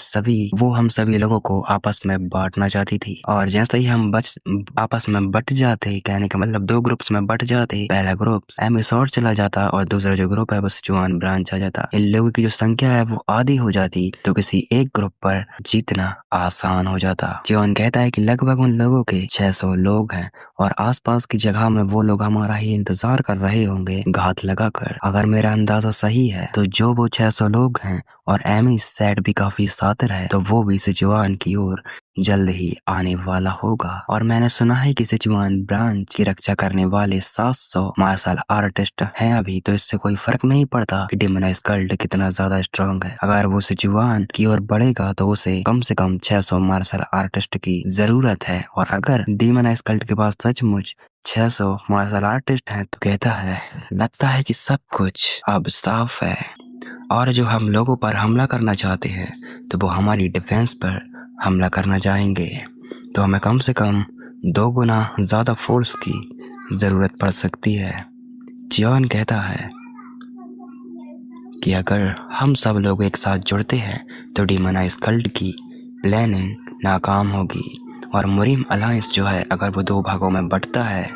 हम सभी लोगों को आपस में बांटना चाहती थी और जैसे ही हम आपस में बट जाते, कहने का मतलब 2 ग्रुप्स में बट जाते, पहला ग्रुप एमिसोर चला जाता और दूसरा जो ग्रुप है वो सिचुआन ब्रांच आ जाता। इन लोगों की जो संख्या है वो आधी हो जाती तो किसी एक ग्रुप पर जीतना आसान हो जाता। जियोन कहता है कि लगभग उन लोगों के 600 लोग हैं और आसपास की जगह में वो लोग हमारा ही इंतजार कर रहे होंगे घात लगाकर। अगर मेरा अंदाजा सही है तो जो वो 600 लोग हैं और एमिसेट भी काफी सातिर है तो वो भी सिचुआन की ओर जल्द ही आने वाला होगा। और मैंने सुना है कि सिचुआन ब्रांच की रक्षा करने वाले 700 मार्शल आर्टिस्ट हैं अभी, तो इससे कोई फर्क नहीं पड़ता कि डीमोनाइज कल्ट कितना ज्यादा स्ट्रांग है। अगर वो सिचुआन की ओर बढ़ेगा तो उसे कम से कम 600 मार्शल आर्टिस्ट की जरूरत है। और अगर डीमोनाइज कल्ट के पास सचमुच 600 मार्शल आर्टिस्ट हैं तो कहता है लगता है कि सब कुछ अब साफ है। और जो हम लोगों पर हमला करना चाहते हैं तो वो हमारी डिफेंस पर हमला करना चाहेंगे, तो हमें कम से कम 2 गुना ज़्यादा फोर्स की ज़रूरत पड़ सकती है। जियोन कहता है कि अगर हम सब लोग एक साथ जुड़ते हैं तो डीमोनाइज कल्ट की प्लानिंग नाकाम होगी। और मुरीम अलायंस जो है अगर वो 2 भागों में बंटता है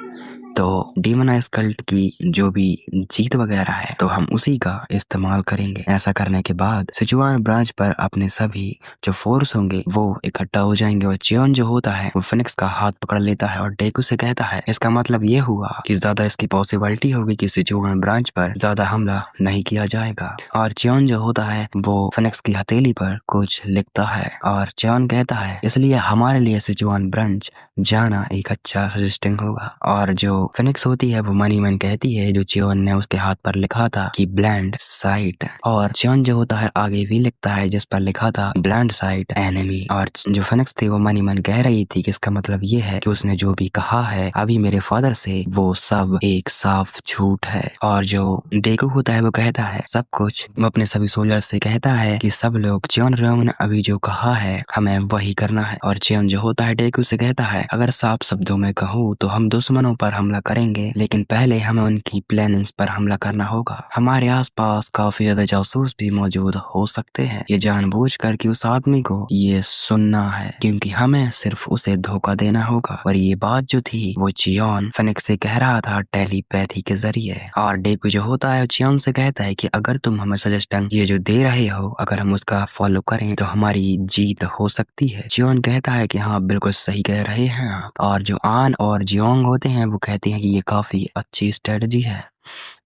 तो डीमोनाइज कल्ट की जो भी जीत वगैरह है तो हम उसी का इस्तेमाल करेंगे। ऐसा करने के बाद सिचुआन ब्रांच पर अपने सभी जो फोर्स होंगे वो इकट्ठा हो जाएंगे और चियोन जो होता है वो फिनिक्स का हाथ पकड़ लेता है और डेकू से कहता है इसका मतलब ये हुआ कि ज्यादा इसकी पॉसिबिलिटी होगी कि सिचुआन ब्रांच पर ज्यादा हमला नहीं किया जाएगा। और चियोन जो होता है वो फिनिक्स की हथेली पर कुछ लिखता है और चियोन कहता है इसलिए हमारे लिए सिचुआन ब्रांच जाना एक अच्छा सजेस्टिंग होगा। और जो फिनिक्स होती है वो मनी मैन कहती है जो चियोन ने उसके हाथ पर लिखा था कि ब्लैंड साइट, और चियोन जो होता है आगे भी लिखता है जिस पर लिखा था ब्लैंड साइट एनिमी। और जो फिनिक्स थी वो मनी मैन कह रही थी कि इसका मतलब ये है कि उसने जो भी कहा है अभी मेरे फादर से वो सब एक साफ झूठ है। और जो डेकू होता है वो कहता है सब कुछ, वो अपने सभी सोल्जर से कहता है कि सब लोग चियोन रोंग ने अभी जो कहा है हमें वही करना है। और चियोन जो होता है डेकू से कहता है अगर साफ शब्दों में कहूँ तो हम दुश्मनों पर हमला करेंगे लेकिन पहले हमें उनकी प्लानिंग्स पर हमला करना होगा। हमारे आसपास काफी ज्यादा जासूस भी मौजूद हो सकते हैं, ये जानबूझकर कि उस आदमी को ये सुनना है क्योंकि हमें सिर्फ उसे धोखा देना होगा। और ये बात जो थी वो चियोन फिनिक्स से कह रहा था टेलीपैथी के जरिए। और डेकू जो होता है चियोन से कहता है कि अगर तुम हमें सजेशन ये जो दे रहे हो अगर हम उसका फॉलो करें तो हमारी जीत हो सकती है। चियोन कहता है कि हाँ बिल्कुल सही कह रहे हैं आप। और जो आन और जियोंग होते हैं वो कहते हैं कि ये काफी अच्छी स्ट्रेटजी है।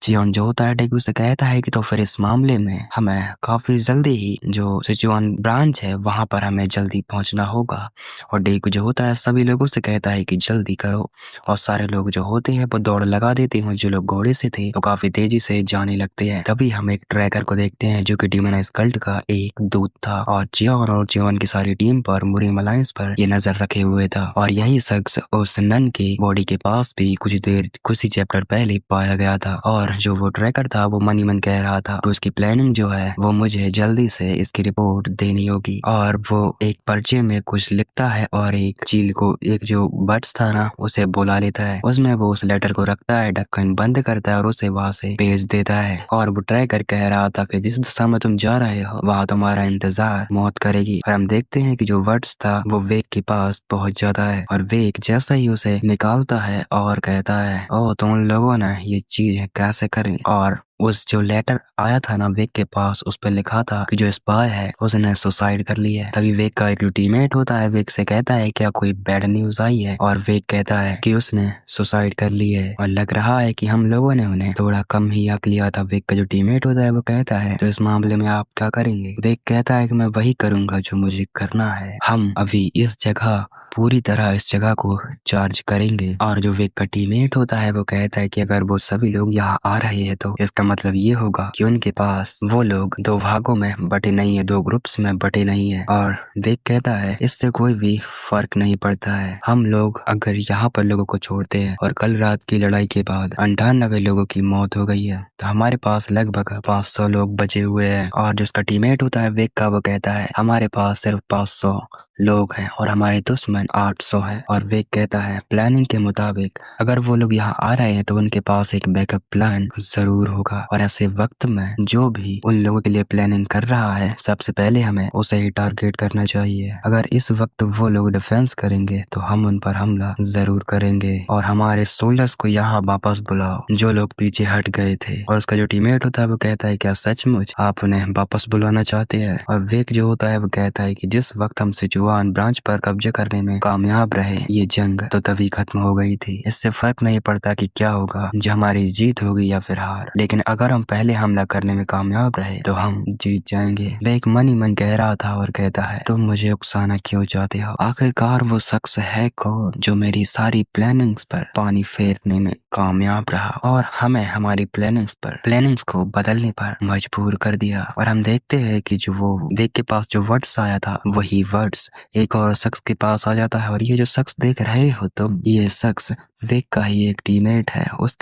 चियोन जो होता है डेकू से कहता है कि तो फिर इस मामले में हमें काफी जल्दी ही जो सिचुआन ब्रांच है वहां पर हमें जल्दी पहुंचना होगा। और डेकू जो होता है सभी लोगों से कहता है कि जल्दी करो। और सारे लोग जो होते हैं वो दौड़ लगा देते हैं, जो लोग घोड़े से थे वो काफी तेजी से जाने लगते हैं। तभी हम एक ट्रैकर को देखते हैं जो कि डीमोनाइज कल्ट का एक दूत था और चियोन की सारी टीम पर मुरीम अलायंस पर ये नजर रखे हुए था। और यही शख्स उस नन के बॉडी के पास भी कुछ ही चैप्टर पहले पाया गया था। और जो वो ट्रैकर था वो मनी मन कह रहा था कि उसकी प्लानिंग जो है वो मुझे जल्दी से इसकी रिपोर्ट देनी होगी। और वो एक पर्चे में कुछ लिखता है और एक चील को, एक जो बर्ड्स था ना उसे बुला लेता है, उसमें वो उस लेटर को रखता है, ढक्कन बंद करता है और उसे वहां से भेज देता है। और वो ट्रैकर कह रहा था कि जिस दिशा में तुम जा रहे हो वहाँ तुम्हारा इंतजार मौत करेगी। और हम देखते हैं कि जो वर्ड्स था वो वेग के पास पहुंच जाता है और वेग जैसा ही उसे निकालता है और कहता है ओ तुम लोगों ने ये चीज कैसे करी। और उस जो लेटर आया था ना वेग के पास उस पर लिखा था कि जो स्पाई है उसने सुसाइड कर लिया है। तभी वेग का एक टीममेट होता है वेग से कहता है क्या कोई बैड न्यूज आई है, और वेग कहता है कि उसने सुसाइड कर ली है और लग रहा है कि हम लोगों ने उन्हें थोड़ा कम ही हक लिया था। वेग का जो टीममेट होता है वो कहता है तो इस मामले में आप क्या करेंगे। वेग कहता है कि मैं वही करूंगा जो मुझे करना है, हम अभी इस जगह पूरी तरह इस जगह को चार्ज करेंगे। और जो वेग का टीममेट होता है वो कहता है कि अगर वो सभी लोग यहाँ आ रहे हैं तो इसका मतलब ये होगा कि उनके पास वो लोग दो भागों में बटे नहीं है, दो ग्रुप्स में बटे नहीं है। और वेग कहता है इससे कोई भी फर्क नहीं पड़ता है, हम लोग अगर यहाँ पर लोगों को छोड़ते हैं और कल रात की लड़ाई के बाद 98 लोगों की मौत हो गई है तो हमारे पास लगभग 500 लोग बचे हुए हैं। और जो उसका टीममेट होता है वेग का वो कहता है हमारे पास सिर्फ 500 लोग हैं और हमारे दुश्मन 800 है। और वेग कहता है प्लानिंग के मुताबिक अगर वो लोग यहाँ आ रहे हैं तो उनके पास एक बैकअप प्लान जरूर होगा। और ऐसे वक्त में जो भी उन लोगों के लिए प्लानिंग कर रहा है सबसे पहले हमें उसे ही टारगेट करना चाहिए। अगर इस वक्त वो लोग डिफेंस करेंगे तो हम उन पर हमला जरूर करेंगे। और हमारे सोल्जर्स को यहाँ वापस बुलाओ जो लोग पीछे हट गए थे। और उसका जो टीममेट होता है वो कहता है क्या सचमुच आप उन्हें वापस बुलाना चाहते हैं। और वेग जो होता है वो कहता है कि जिस वक्त हम सिचुआन ब्रांच पर कब्जे करने में कामयाब रहे ये जंग तो तभी खत्म हो गई थी, इससे फर्क नहीं पड़ता कि क्या होगा, जो हमारी जीत होगी या फिर हार, लेकिन अगर हम पहले हमला करने में कामयाब रहे तो हम जीत जाएंगे। वे एक मन ही मन कह रहा था और कहता है तुम मुझे उकसाना क्यों चाहते हो, आखिरकार वो शख्स है कौन जो मेरी सारी प्लानिंग्स पर पानी फेरने में कामयाब रहा और हमें हमारी प्लानिंग्स को बदलने पर मजबूर कर दिया। और हम देखते हैं कि जो वो वेग के पास जो वर्ड्स आया था वही वर्ड्स एक और शख्स के पास आ जाता है। और ये जो शख्स देख रहे हो तुम ये शख्स वेग का ही एक टीममेट है। उस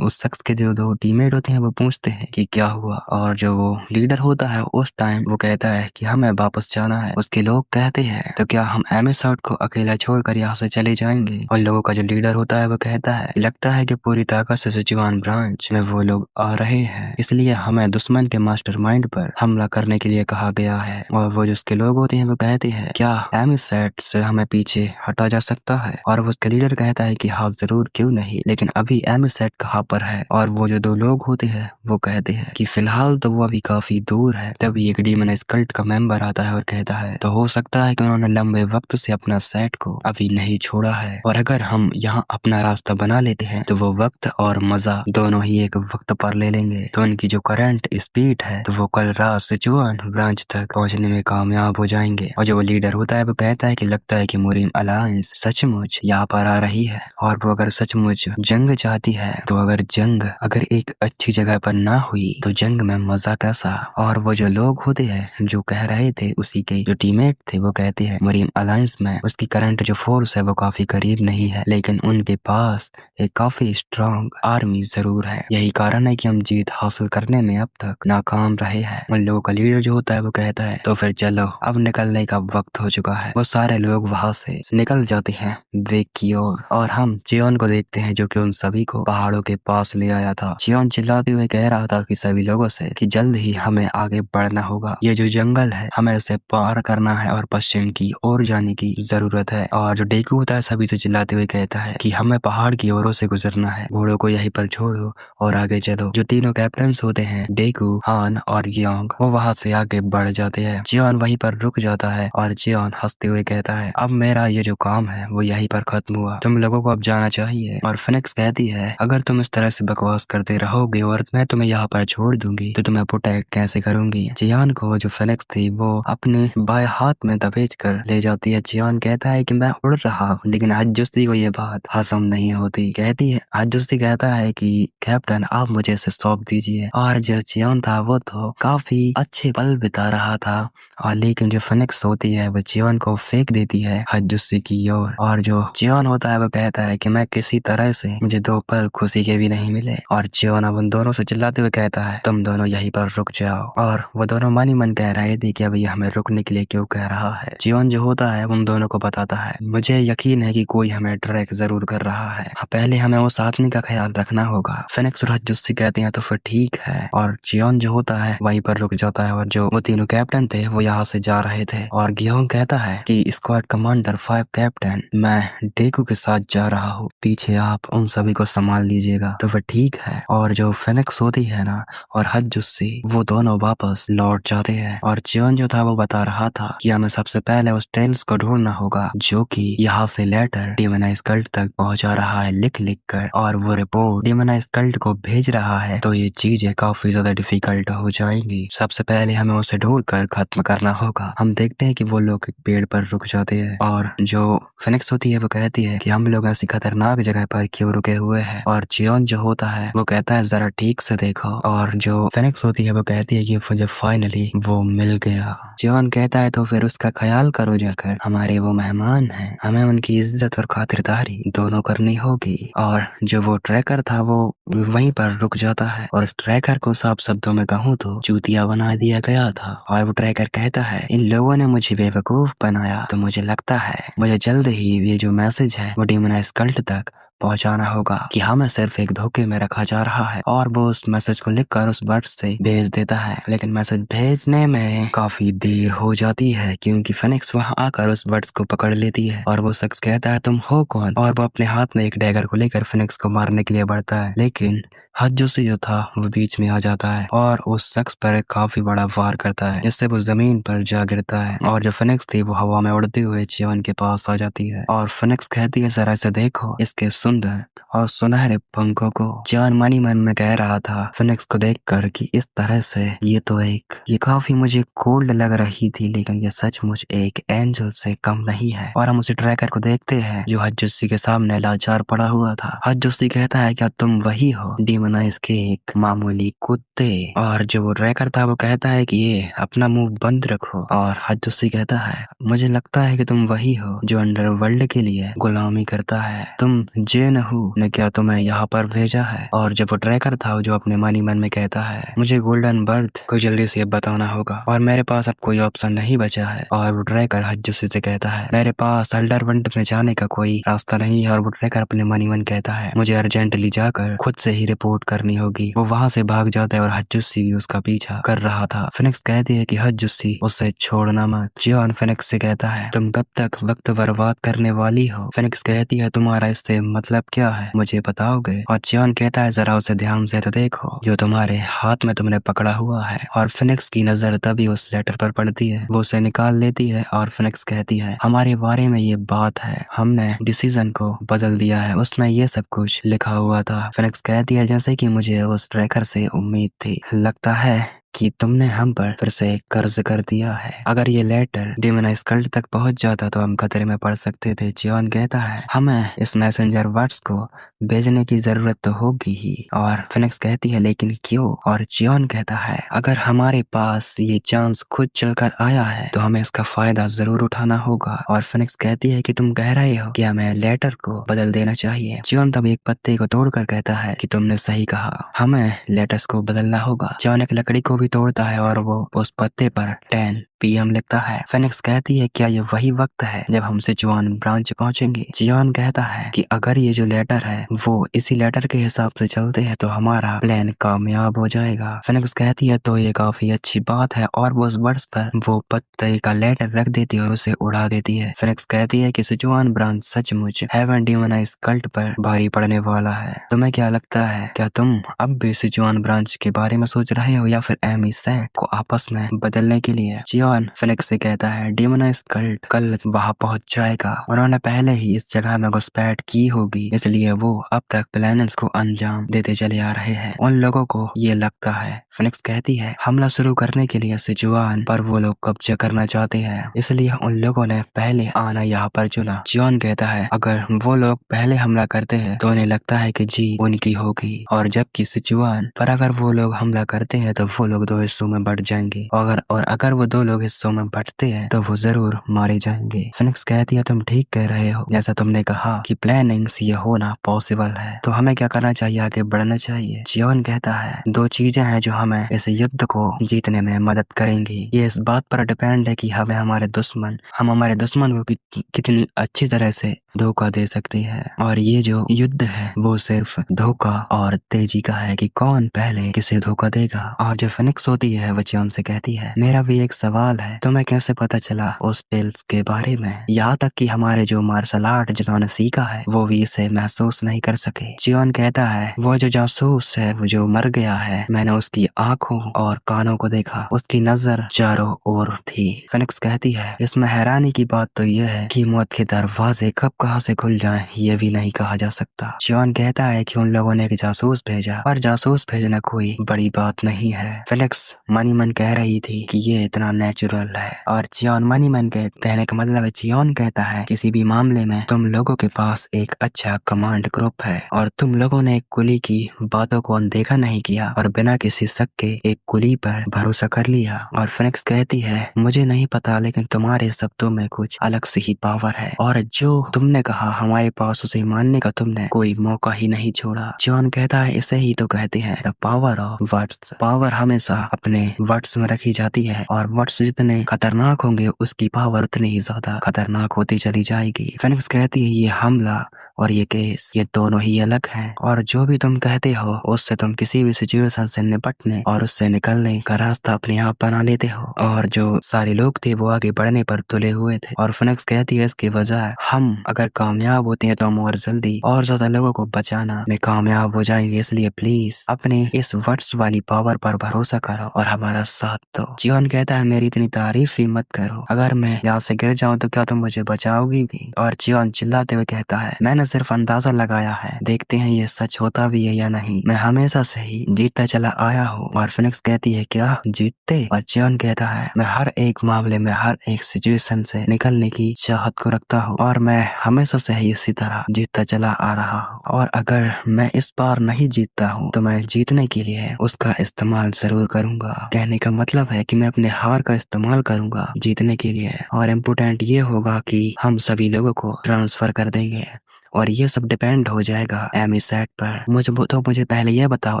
शख्स के जो दो टीममेट होते हैं वो पूछते हैं कि क्या हुआ, और जो वो लीडर होता है उस टाइम वो कहता है कि हमें वापस जाना है। उसके लोग कहते हैं तो क्या हम एमिसाउट को अकेला छोड़कर यहाँ से चले जाएंगे। और लोगों का जो लीडर होता है वो कहता है लगता है कि पूरी ताकत से सिचुआन ब्रांच में वो लोग आ रहे हैं, इसलिए हमें दुश्मन के मास्टरमाइंड पर हमला करने के लिए कहा गया है। और वो जो उसके लोग होते हैं वो कहते हैं क्या एमिसाइट से हमें पीछे हटा जा सकता है। और वो उसके लीडर कहता है कि हाँ जरूर क्यों नहीं, लेकिन अभी एमिसेट कहाँ पर है। और वो जो 2 लोग होते हैं वो कहते हैं कि फिलहाल तो वो अभी काफी दूर है। तभी एक डीमन कल्ट का मेंबर आता है और कहता है तो हो सकता है कि उन्होंने लंबे वक्त से अपना सेट को अभी नहीं छोड़ा है, और अगर हम यहाँ अपना रास्ता बना लेते हैं तो वो वक्त और मजा दोनों ही एक वक्त पर ले लेंगे। तो उनकी जो करंट स्पीड है तो वो कल रात सिचुआन ब्रांच तक पहुंचने में कामयाब हो जाएंगे। और जो वो लीडर होता है वो कहता है कि लगता है कि मुरीम अलायंस सचमुच यहाँ पर आ रही है, और वो अगर सचमुच जंग चाहती है तो अगर एक अच्छी जगह पर ना हुई तो जंग में मजा कैसा। और वो जो लोग होते हैं जो कह रहे थे, उसी के जो टीममेट थे वो कहते हैं मुरीम अलायंस में उसकी करंट जो फोर्स है वो काफी करीब नहीं है, लेकिन उनके पास एक काफी स्ट्रांग आर्मी जरूर है। यही कारण है कि हम जीत हासिल करने में अब तक नाकाम रहे हैं। उन लोगों का लीडर जो होता है वो कहता है तो फिर चलो अब निकलने का वक्त हो चुका है। वो सारे लोग वहाँ से निकल जाते हैं वेक की ओर, और हम चियोन को देखते हैं जो कि उन सभी को पहाड़ों के पास ले आया था। चियोन चिल्लाते हुए कह रहा था कि सभी लोगों से कि जल्द ही हमें आगे बढ़ना होगा, ये जो जंगल है हमें इसे पार करना है और पश्चिम की ओर जाने की जरूरत है। और जो डेकू होता है सभी से चिल्लाते हुए कहता है कि हमें पहाड़ की ओरों से गुजरना है, घोड़ों को यहीं पर छोड़ो और आगे चलो। जो तीनों कैप्टन होते हैं डेकू, हान और योंग, वो वहाँ से आगे बढ़ जाते हैं। चियोन वहीं पर रुक जाता है और चियोन हंसते हुए कहता है अब मेरा ये जो काम है वो यहीं पर खत्म हुआ, तुम लोगों को अब जाना चाहिए। और फिनिक्स कहती है अगर तुम इस तरह से बकवास करते रहोगे और मैं तुम्हें यहाँ पर छोड़ दूंगी तो तुम्हें प्रोटेक्ट कैसे करूंगी। चियोन को जो फिनिक्स थी वो अपने बाएं हाथ में दबेच कर ले जाती है। चियोन कहता है कि मैं उड़ रहा हूँ, लेकिन हज्जुस्ती को ये बात हजम नहीं होती। कहती है हज्जुस्ती कहता है कि कैप्टन आप मुझे इसे सौंप दीजिए। और जो चियोन था वो तो काफी अच्छे पल बिता रहा था, और लेकिन जो फिनिक्स होती है वो चियोन को फेंक देती है हज्जुस्ती की ओर। और जो चियोन होता है वो कहता है कि मैं किसी तरह से मुझे 2 पल खुशी के भी नहीं मिले। और चियोन अब उन दोनों से चिल्लाते हुए कहता है तुम दोनों यहीं पर रुक जाओ। और वो दोनों मन ही मन कह रहे थे कि अब ये हमें रुकने के लिए क्यों कह रहा है। चियोन जो होता है उन दोनों को बताता है मुझे यकीन है कि कोई हमें ट्रैक जरूर कर रहा है, पहले हमें उस आदमी का ख्याल रखना होगा। फिनिक्स और हज्जुस्ती कहते हैं तो फिर ठीक है, और चियोन जो होता है वहीं पर रुक जाता है। और जो वो तीनों कैप्टन थे वो यहाँ से जा रहे थे, और गियोंग कहता है कि स्क्वाड कमांडर 5 कैप्टन मैं डेकू के साथ जा रहा हूँ, पीछे आप उन सभी को संभाल लीजिएगा। तो फिर ठीक है। और जो फिनिक्स होती है ना और हज्जुस्ती वो दोनों वापस लौट जाते हैं। और चियोन जो था वो बता रहा था कि हमें सबसे पहले उस टेल्स को ढूंढना होगा जो कि यहाँ से लेटर डेमोनाइज कल्ट तक पहुंचा रहा है लिख कर, और वो रिपोर्ट डेमोनाइज कल्ट को भेज रहा है। तो ये चीजें काफी ज्यादा डिफिकल्ट हो जाएंगी। सबसे पहले हमें उसे ढूंढ कर खत्म करना होगा। हम देखते हैं कि वो लोग एक पेड़ पर रुक जाते हैं, और जो फिनिक्स होती है वो कहती है कि हम लोग ऐसी खतरनाक जगह पर क्यों रुके हुए हैं। और चियोन जो होता है वो कहता है जरा ठीक से देखो। और जो फिनिक्स होती है वो कहती है कि मुझे फाइनली वो मिल गया। चियोन कहता है तो फिर उसका ख्याल करो जाकर, हमारे वो मेहमान हैं, हमें उनकी इज्जत और खातिरदारी दोनों करनी होगी। और जो वो ट्रैकर था वो वहीं पर रुक जाता है, और उस ट्रैकर को साफ शब्दों में कहूँ तो चूतिया बना दिया गया था। और वो ट्रैकर कहता है इन लोगों ने मुझे बेवकूफ बनाया, तो मुझे लगता है मुझे जल्द ही ये जो मैसेज है वो डेमोनाइज कल्ट तक पहुंचाना होगा कि हमें सिर्फ एक धोखे में रखा जा रहा है। और वो उस मैसेज को लिखकर उस बर्ड से भेज देता है, लेकिन मैसेज भेजने में काफी देर हो जाती है क्योंकि फिनिक्स वहां आकर उस बर्ड्स को पकड़ लेती है। और वो शख्स कहता है तुम हो कौन, और वो अपने हाथ में एक डैगर को लेकर फिनिक्स को मारने के लिए बढ़ता है, लेकिन हज्जुस्ती जो था वो बीच में आ जाता है और उस शख्स पर काफी बड़ा वार करता है, जिससे वो जमीन पर जा गिरता है। और जो फिनिक्स थी वो हवा में उड़ते हुए चियोन के पास आ जाती है, और फिनिक्स कहती है जरा से देखो इसके सुंदर और सुनहरे पंखों को। चियोन मन ही मन में कह रहा था फिनिक्स को देखकर कि इस तरह से ये काफी मुझे कोल्ड लग रही थी, लेकिन ये सचमुच एक एंजल से कम नहीं है। और हम उसे ट्रैकर को देखते हैं जो हज्जुस्ती के सामने लाचार पड़ा हुआ था। हज्जुस्ती कहता है क्या तुम वही हो डेमोनाइज के एक मामूली कुत्ते। और जो वो ट्रैकर था वो कहता है कि ये अपना मुंह बंद रखो। और हज्जुस्ती कहता है मुझे लगता है कि तुम वही हो जो अंडरवर्ल्ड के लिए गुलामी करता है, तुम जेनहू ने क्या तुम्हें यहाँ पर भेजा है। और जब वो ट्रैकर था जो अपने मन ही मन में कहता है मुझे गोल्डन बर्थ को जल्दी से बताना होगा और मेरे पास अब कोई ऑप्शन नहीं बचा है। और वो ट्रैकर हज्जुस्ती से कहता है मेरे पास अंडरवर्ल्ड में जाने का कोई रास्ता नहीं है। और वो ट्रैकर अपने मन ही मन कहता है मुझे अर्जेंटली जाकर खुद से ही रिपोर्ट सपोर्ट करनी होगी। वो वहाँ से भाग जाता है और हज्जुसी भी उसका पीछा कर रहा था। फिनिक्स कहती है कि हज्जुसी उसे छोड़ना मत। जियोन फिनिक्स से कहता है तुम कब तक वक्त बर्बाद करने वाली हो। फिनिक्स कहती है तुम्हारा इससे मतलब क्या है, मुझे बताओगे। और जियोन कहता है जरा उसे ध्यान से तो देखो जो तुम्हारे हाथ में तुमने पकड़ा हुआ है। और फिनिक्स की नजर तभी उस लेटर पर पड़ती है। वो उसे निकाल लेती है और फिनिक्स कहती है हमारे बारे में ये बात है, हमने डिसीजन को बदल दिया है, उसमें ये सब कुछ लिखा हुआ था। फिनिक्स कहती है जैसे कि मुझे उस ट्रैकर से उम्मीद थी, लगता है कि तुमने हम पर फिर से कर्ज कर दिया है। अगर ये लेटर डेमोनाइज कल्ट तक पहुंच जाता तो हम खतरे में पड़ सकते थे। जियोन कहता है हमें इस मैसेंजर वर्ड्स को भेजने की जरूरत तो होगी ही। और फिनिक्स कहती है लेकिन क्यों। और जियोन कहता है अगर हमारे पास ये चांस खुद चलकर आया है तो हमें इसका फायदा जरूर उठाना होगा। और फिनिक्स कहती है कि तुम कह रहे हो कि हमें लेटर को बदल देना चाहिए। जियोन तब एक पत्ते को तोड़कर कहता है कि तुमने सही कहा, हमें लेटर्स को बदलना होगा। जियोन एक लकड़ी को भी तोड़ता है और वो उस पत्ते पर 10 PM लिखता है। फिनिक्स कहती है क्या ये वही वक्त है जब हम सिचुआन ब्रांच पहुंचेंगे। जियोन कहता है कि अगर ये जो लेटर है वो इसी लेटर के हिसाब से चलते हैं तो हमारा प्लान कामयाब हो जाएगा। फिनिक्स कहती है तो ये काफी अच्छी बात है और वो उस वर्ड्स पर वो पत्ते का लेटर रख देती है और उसे उड़ा देती है। फिनिक्स कहती है कि सिचुआन ब्रांच सचमुच हेवन डेमोनाइज कल्ट पर भारी पड़ने वाला है। तुम्हें क्या लगता है, क्या तुम अब भी सिचुआन ब्रांच के बारे में सोच रहे हो या फिर एमी सेट को आपस में बदलने के लिए। जियोन फिनिक्स से कहता है डेमोनाइज कल्ट कल वहां पहुंच जाएगा, उन्होंने पहले ही इस जगह में घुसपैठ की होगी, इसलिए वो अब तक प्लैनेट्स को अंजाम देते चले आ रहे हैं। उन लोगों को ये लगता है। फिनिक्स कहती है हमला शुरू करने के लिए सिचुआन पर वो लोग कब्जा करना चाहते हैं, इसलिए उन लोगों ने पहले आना यहाँ पर चुना। जियोन कहता है अगर वो लोग पहले हमला करते हैं तो उन्हें लगता है कि जीत उनकी होगी, और जबकि सिचुआन पर अगर वो लोग हमला करते हैं तो वो लोग दो हिस्सों में बढ़ जाएंगे, और अगर वो दो लोग हिस्सों में बढ़ते हैं तो वो जरूर मारे जाएंगे। फिनिक्स कहती है तुम ठीक कह रहे हो, जैसा तुमने कहा कि प्लानिंग्स ये होना पॉसिबल है, तो हमें क्या करना चाहिए, आगे बढ़ना चाहिए। जियोन कहता है दो चीजें हैं जो हमें इस युद्ध को जीतने में मदद करेंगी। ये इस बात पर डिपेंड है कि हम हमारे दुश्मन को कितनी अच्छी तरह से धोखा दे सकते हैं, और ये जो युद्ध है वो सिर्फ धोखा और तेजी का है कि कौन पहले किसे धोखा देगा। और जो फिनिक्स होती है वो जियोन से कहती है मेरा भी एक सवाल है, तुम्हें कैसे पता चला उस टेल्स के बारे में, यहाँ तक कि हमारे जो मार्शल आर्ट जिन्होंने सीखा है वो भी इसे महसूस नहीं कर सके। जियोन कहता है वो जो जासूस है वो जो मर गया है, मैंने उसकी आंखों और कानों को देखा, उसकी नजर चारों ओर थी। फिनिक्स कहती है इसमें हैरानी की बात तो यह है कि मौत के दरवाजे कब कहां से खुल जाएं ये भी नहीं कहा जा सकता। जियोन कहता है कि उन लोगों ने एक जासूस भेजा, पर जासूस भेजना कोई बड़ी बात नहीं है। फिनिक्स मनी मन कह रही थी कि ये इतना नेचुरल है, और जियोन मनी मन के कहने का मतलब है जियोन कहता है किसी भी मामले में तुम लोगों के पास एक अच्छा कमांड ग्रुप है, और तुम लोगों ने एक कुली की बातों को अनदेखा नहीं किया और बिना किसी शक के एक कुली पर भरोसा कर लिया। और फिनिक्स कहती है मुझे नहीं पता लेकिन तुम्हारे शब्दों में कुछ अलग से ही पावर है, और जो तुमने कहा हमारे पास उसे मानने का तुमने कोई मौका ही नहीं छोड़ा। जियोन कहता है इसे ही तो कहते हैं the power of words. Power हमेशा अपने वर्ड्स में रखी जाती है, और वर्ड्स जितने खतरनाक होंगे उसकी पावर उतनी ही ज्यादा खतरनाक होती चली जाएगी। फिनिक्स कहती है ये हमला और ये केस ये दोनों ही अलग हैं, और जो भी तुम कहते हो उससे तुम किसी भी सिचुएशन से निपटने और उससे निकलने का रास्ता अपने आप बना लेते हो, और जो सारे लोग थे वो आगे बढ़ने पर तुले हुए थे। और फिनिक्स कहती है इसके बजाय हम अगर कामयाब होते हैं तो हम और जल्दी और ज्यादा लोगों को बचाना में कामयाब हो जाएंगे, इसलिए प्लीज अपने इस वर्ड्स वाली पावर पर भरोसा करो और हमारा साथ दो। जियोन कहता है मेरी इतनी तारीफ ही मत करो, अगर मैं यहाँ से गिर जाऊँ तो क्या तुम मुझे बचाओगी भी। और जियोन चिल्लाते हुए कहता है मैंने सिर्फ अंदाजा लगाया है, देखते हैं ये सच होता भी है या नहीं, मैं हमेशा से ही जीतता चला आया हूँ। और फिनिक्स कहती है क्या जीतते। और जियोन कहता है मैं हर एक मामले में हर एक सिचुएशन से निकलने की चाहत को रखता हूँ, और मैं हमेशा से ही इसी तरह जीतता चला आ रहा हूँ, और अगर मैं इस बार नहीं जीतता हूँ तो मैं जीतने के लिए उसका इस्तेमाल जरूर करूंगा। कहने का मतलब है कि मैं अपने हार का इस्तेमाल करूंगा जीतने के लिए, और इम्पोर्टेंट ये होगा कि हम सभी लोगों को ट्रांसफर कर देंगे, और ये सब डिपेंड हो जाएगा एमी सेट पर। मुझे पहले ये बताओ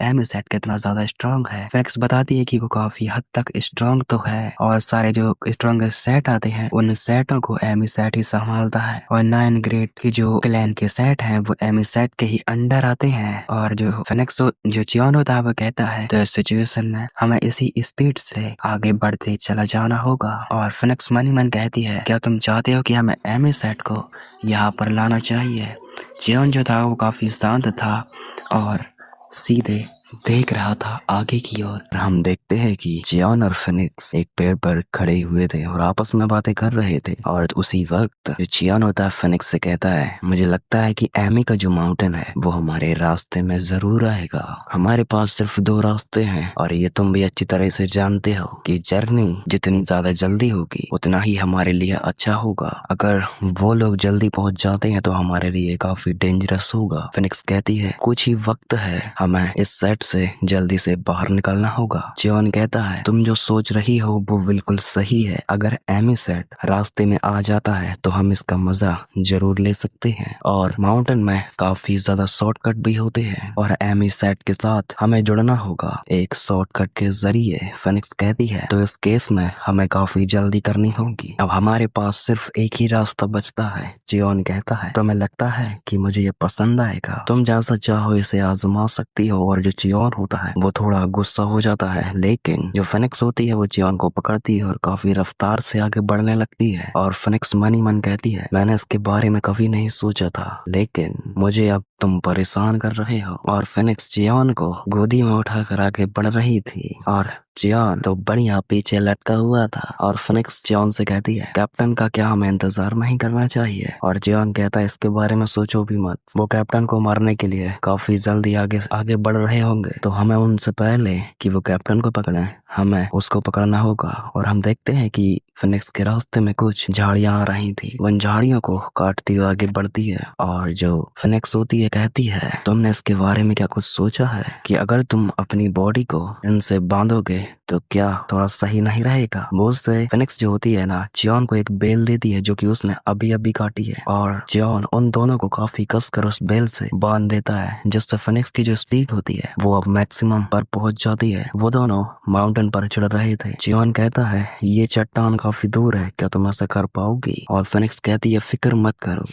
एमी सेट कितना ज्यादा स्ट्रांग है। फिनिक्स बताती है कि वो काफी हद तक स्ट्रांग तो है, और सारे जो स्ट्रांगेस्ट सेट आते हैं उन सेटों को एमी सेट ही संभालता है, और 9 9 ग्रेड की जो क्लैन के सेट हैं वो एमी सेट के ही अंडर आते हैं। और जो फिनिक्स जो चियोन होता है वो कहता है तो इस सिचुएशन में हमें इसी स्पीड से आगे बढ़ते चला जाना होगा। और फिनिक्स मनी मन कहती है क्या तुम चाहते हो कि हमें एमी सेट को यहाँ पर लाना चाहिए। चियोन जो था वो काफी शांत था और सीधे देख रहा था आगे की ओर। हम देखते हैं कि जियोन और फिनिक्स एक पेड़ पर खड़े हुए थे और आपस में बातें कर रहे थे। और उसी वक्त जो जियोन होता है फिनिक्स से कहता है मुझे लगता है कि एमी का जो माउंटेन है वो हमारे रास्ते में जरूर आएगा। हमारे पास सिर्फ 2 रास्ते हैं और ये तुम भी अच्छी तरह से जानते हो कि जर्नी जितनी ज्यादा जल्दी होगी उतना ही हमारे लिए अच्छा होगा। अगर वो लोग जल्दी पहुंच जाते हैं तो हमारे लिए काफी डेंजरस होगा। फिनिक्स कहती है कुछ ही वक्त है, हमें इस सेट से जल्दी से बाहर निकलना होगा। जियोन कहता है तुम जो सोच रही हो वो बिल्कुल सही है। अगर एमी सेट रास्ते में आ जाता है तो हम इसका मजा जरूर ले सकते हैं। और माउंटेन में काफी ज्यादा शॉर्टकट भी होते हैं और एमी सेट के साथ हमें जुड़ना होगा एक शॉर्टकट के जरिए। फिनिक्स कहती है तो इस केस में हमें काफी जल्दी करनी होगी। अब हमारे पास सिर्फ एक ही रास्ता बचता है। जियोन कहता है तुम्हें लगता है कि मुझे ये पसंद आएगा, तुम जैसा चाहो इसे आजमा सकती हो। और जो जियोन होता है वो थोड़ा गुस्सा हो जाता है, लेकिन जो फिनिक्स होती है वो जियोन को पकड़ती है और काफी रफ्तार से आगे बढ़ने लगती है। और फिनिक्स मनी मन कहती है मैंने इसके बारे में कभी नहीं सोचा था, लेकिन मुझे अब तुम परेशान कर रहे हो। और फिनिक्स जियोन को गोदी में उठाकर आगे बढ़ रही थी और जियोन तो बढ़िया पीछे लटका हुआ था। और फिनिक्स जियोन से कहती है कैप्टन का क्या हमें इंतजार नहीं करना चाहिए। और जियोन कहता है इसके बारे में सोचो भी मत, वो कैप्टन को मारने के लिए काफी जल्दी आगे बढ़ रहे होंगे, तो हमें उनसे पहले कि वो कैप्टन को पकड़े हमें उसको पकड़ना होगा। और हम देखते हैं कि फिनिक्स के रास्ते में कुछ झाड़ियां आ रही थी, उन झाड़ियों को काटती हुई आगे बढ़ती है। और जो फिनिक्स होती है कहती है तुमने इसके बारे में क्या कुछ सोचा है कि अगर तुम अपनी बॉडी को इनसे बांधोगे तो क्या थोड़ा सही नहीं रहेगा। वो से फिनिक्स जो होती है ना जियोन को एक बेल देती है जो कि उसने अभी अभी काटी है। और जियोन उन दोनों को काफी कसकर उस बेल से बांध देता है, जिससे फिनिक्स की जो स्पीड होती है वो अब मैक्सिमम पर पहुंच जाती है। वो दोनों माउंटेन पर चढ़ रहे थे। जियोन कहता है ये चट्टान काफी दूर है, क्या तुम ऐसा कर पाओगी। और फिनिक्स कहती है फिक्र मत करो,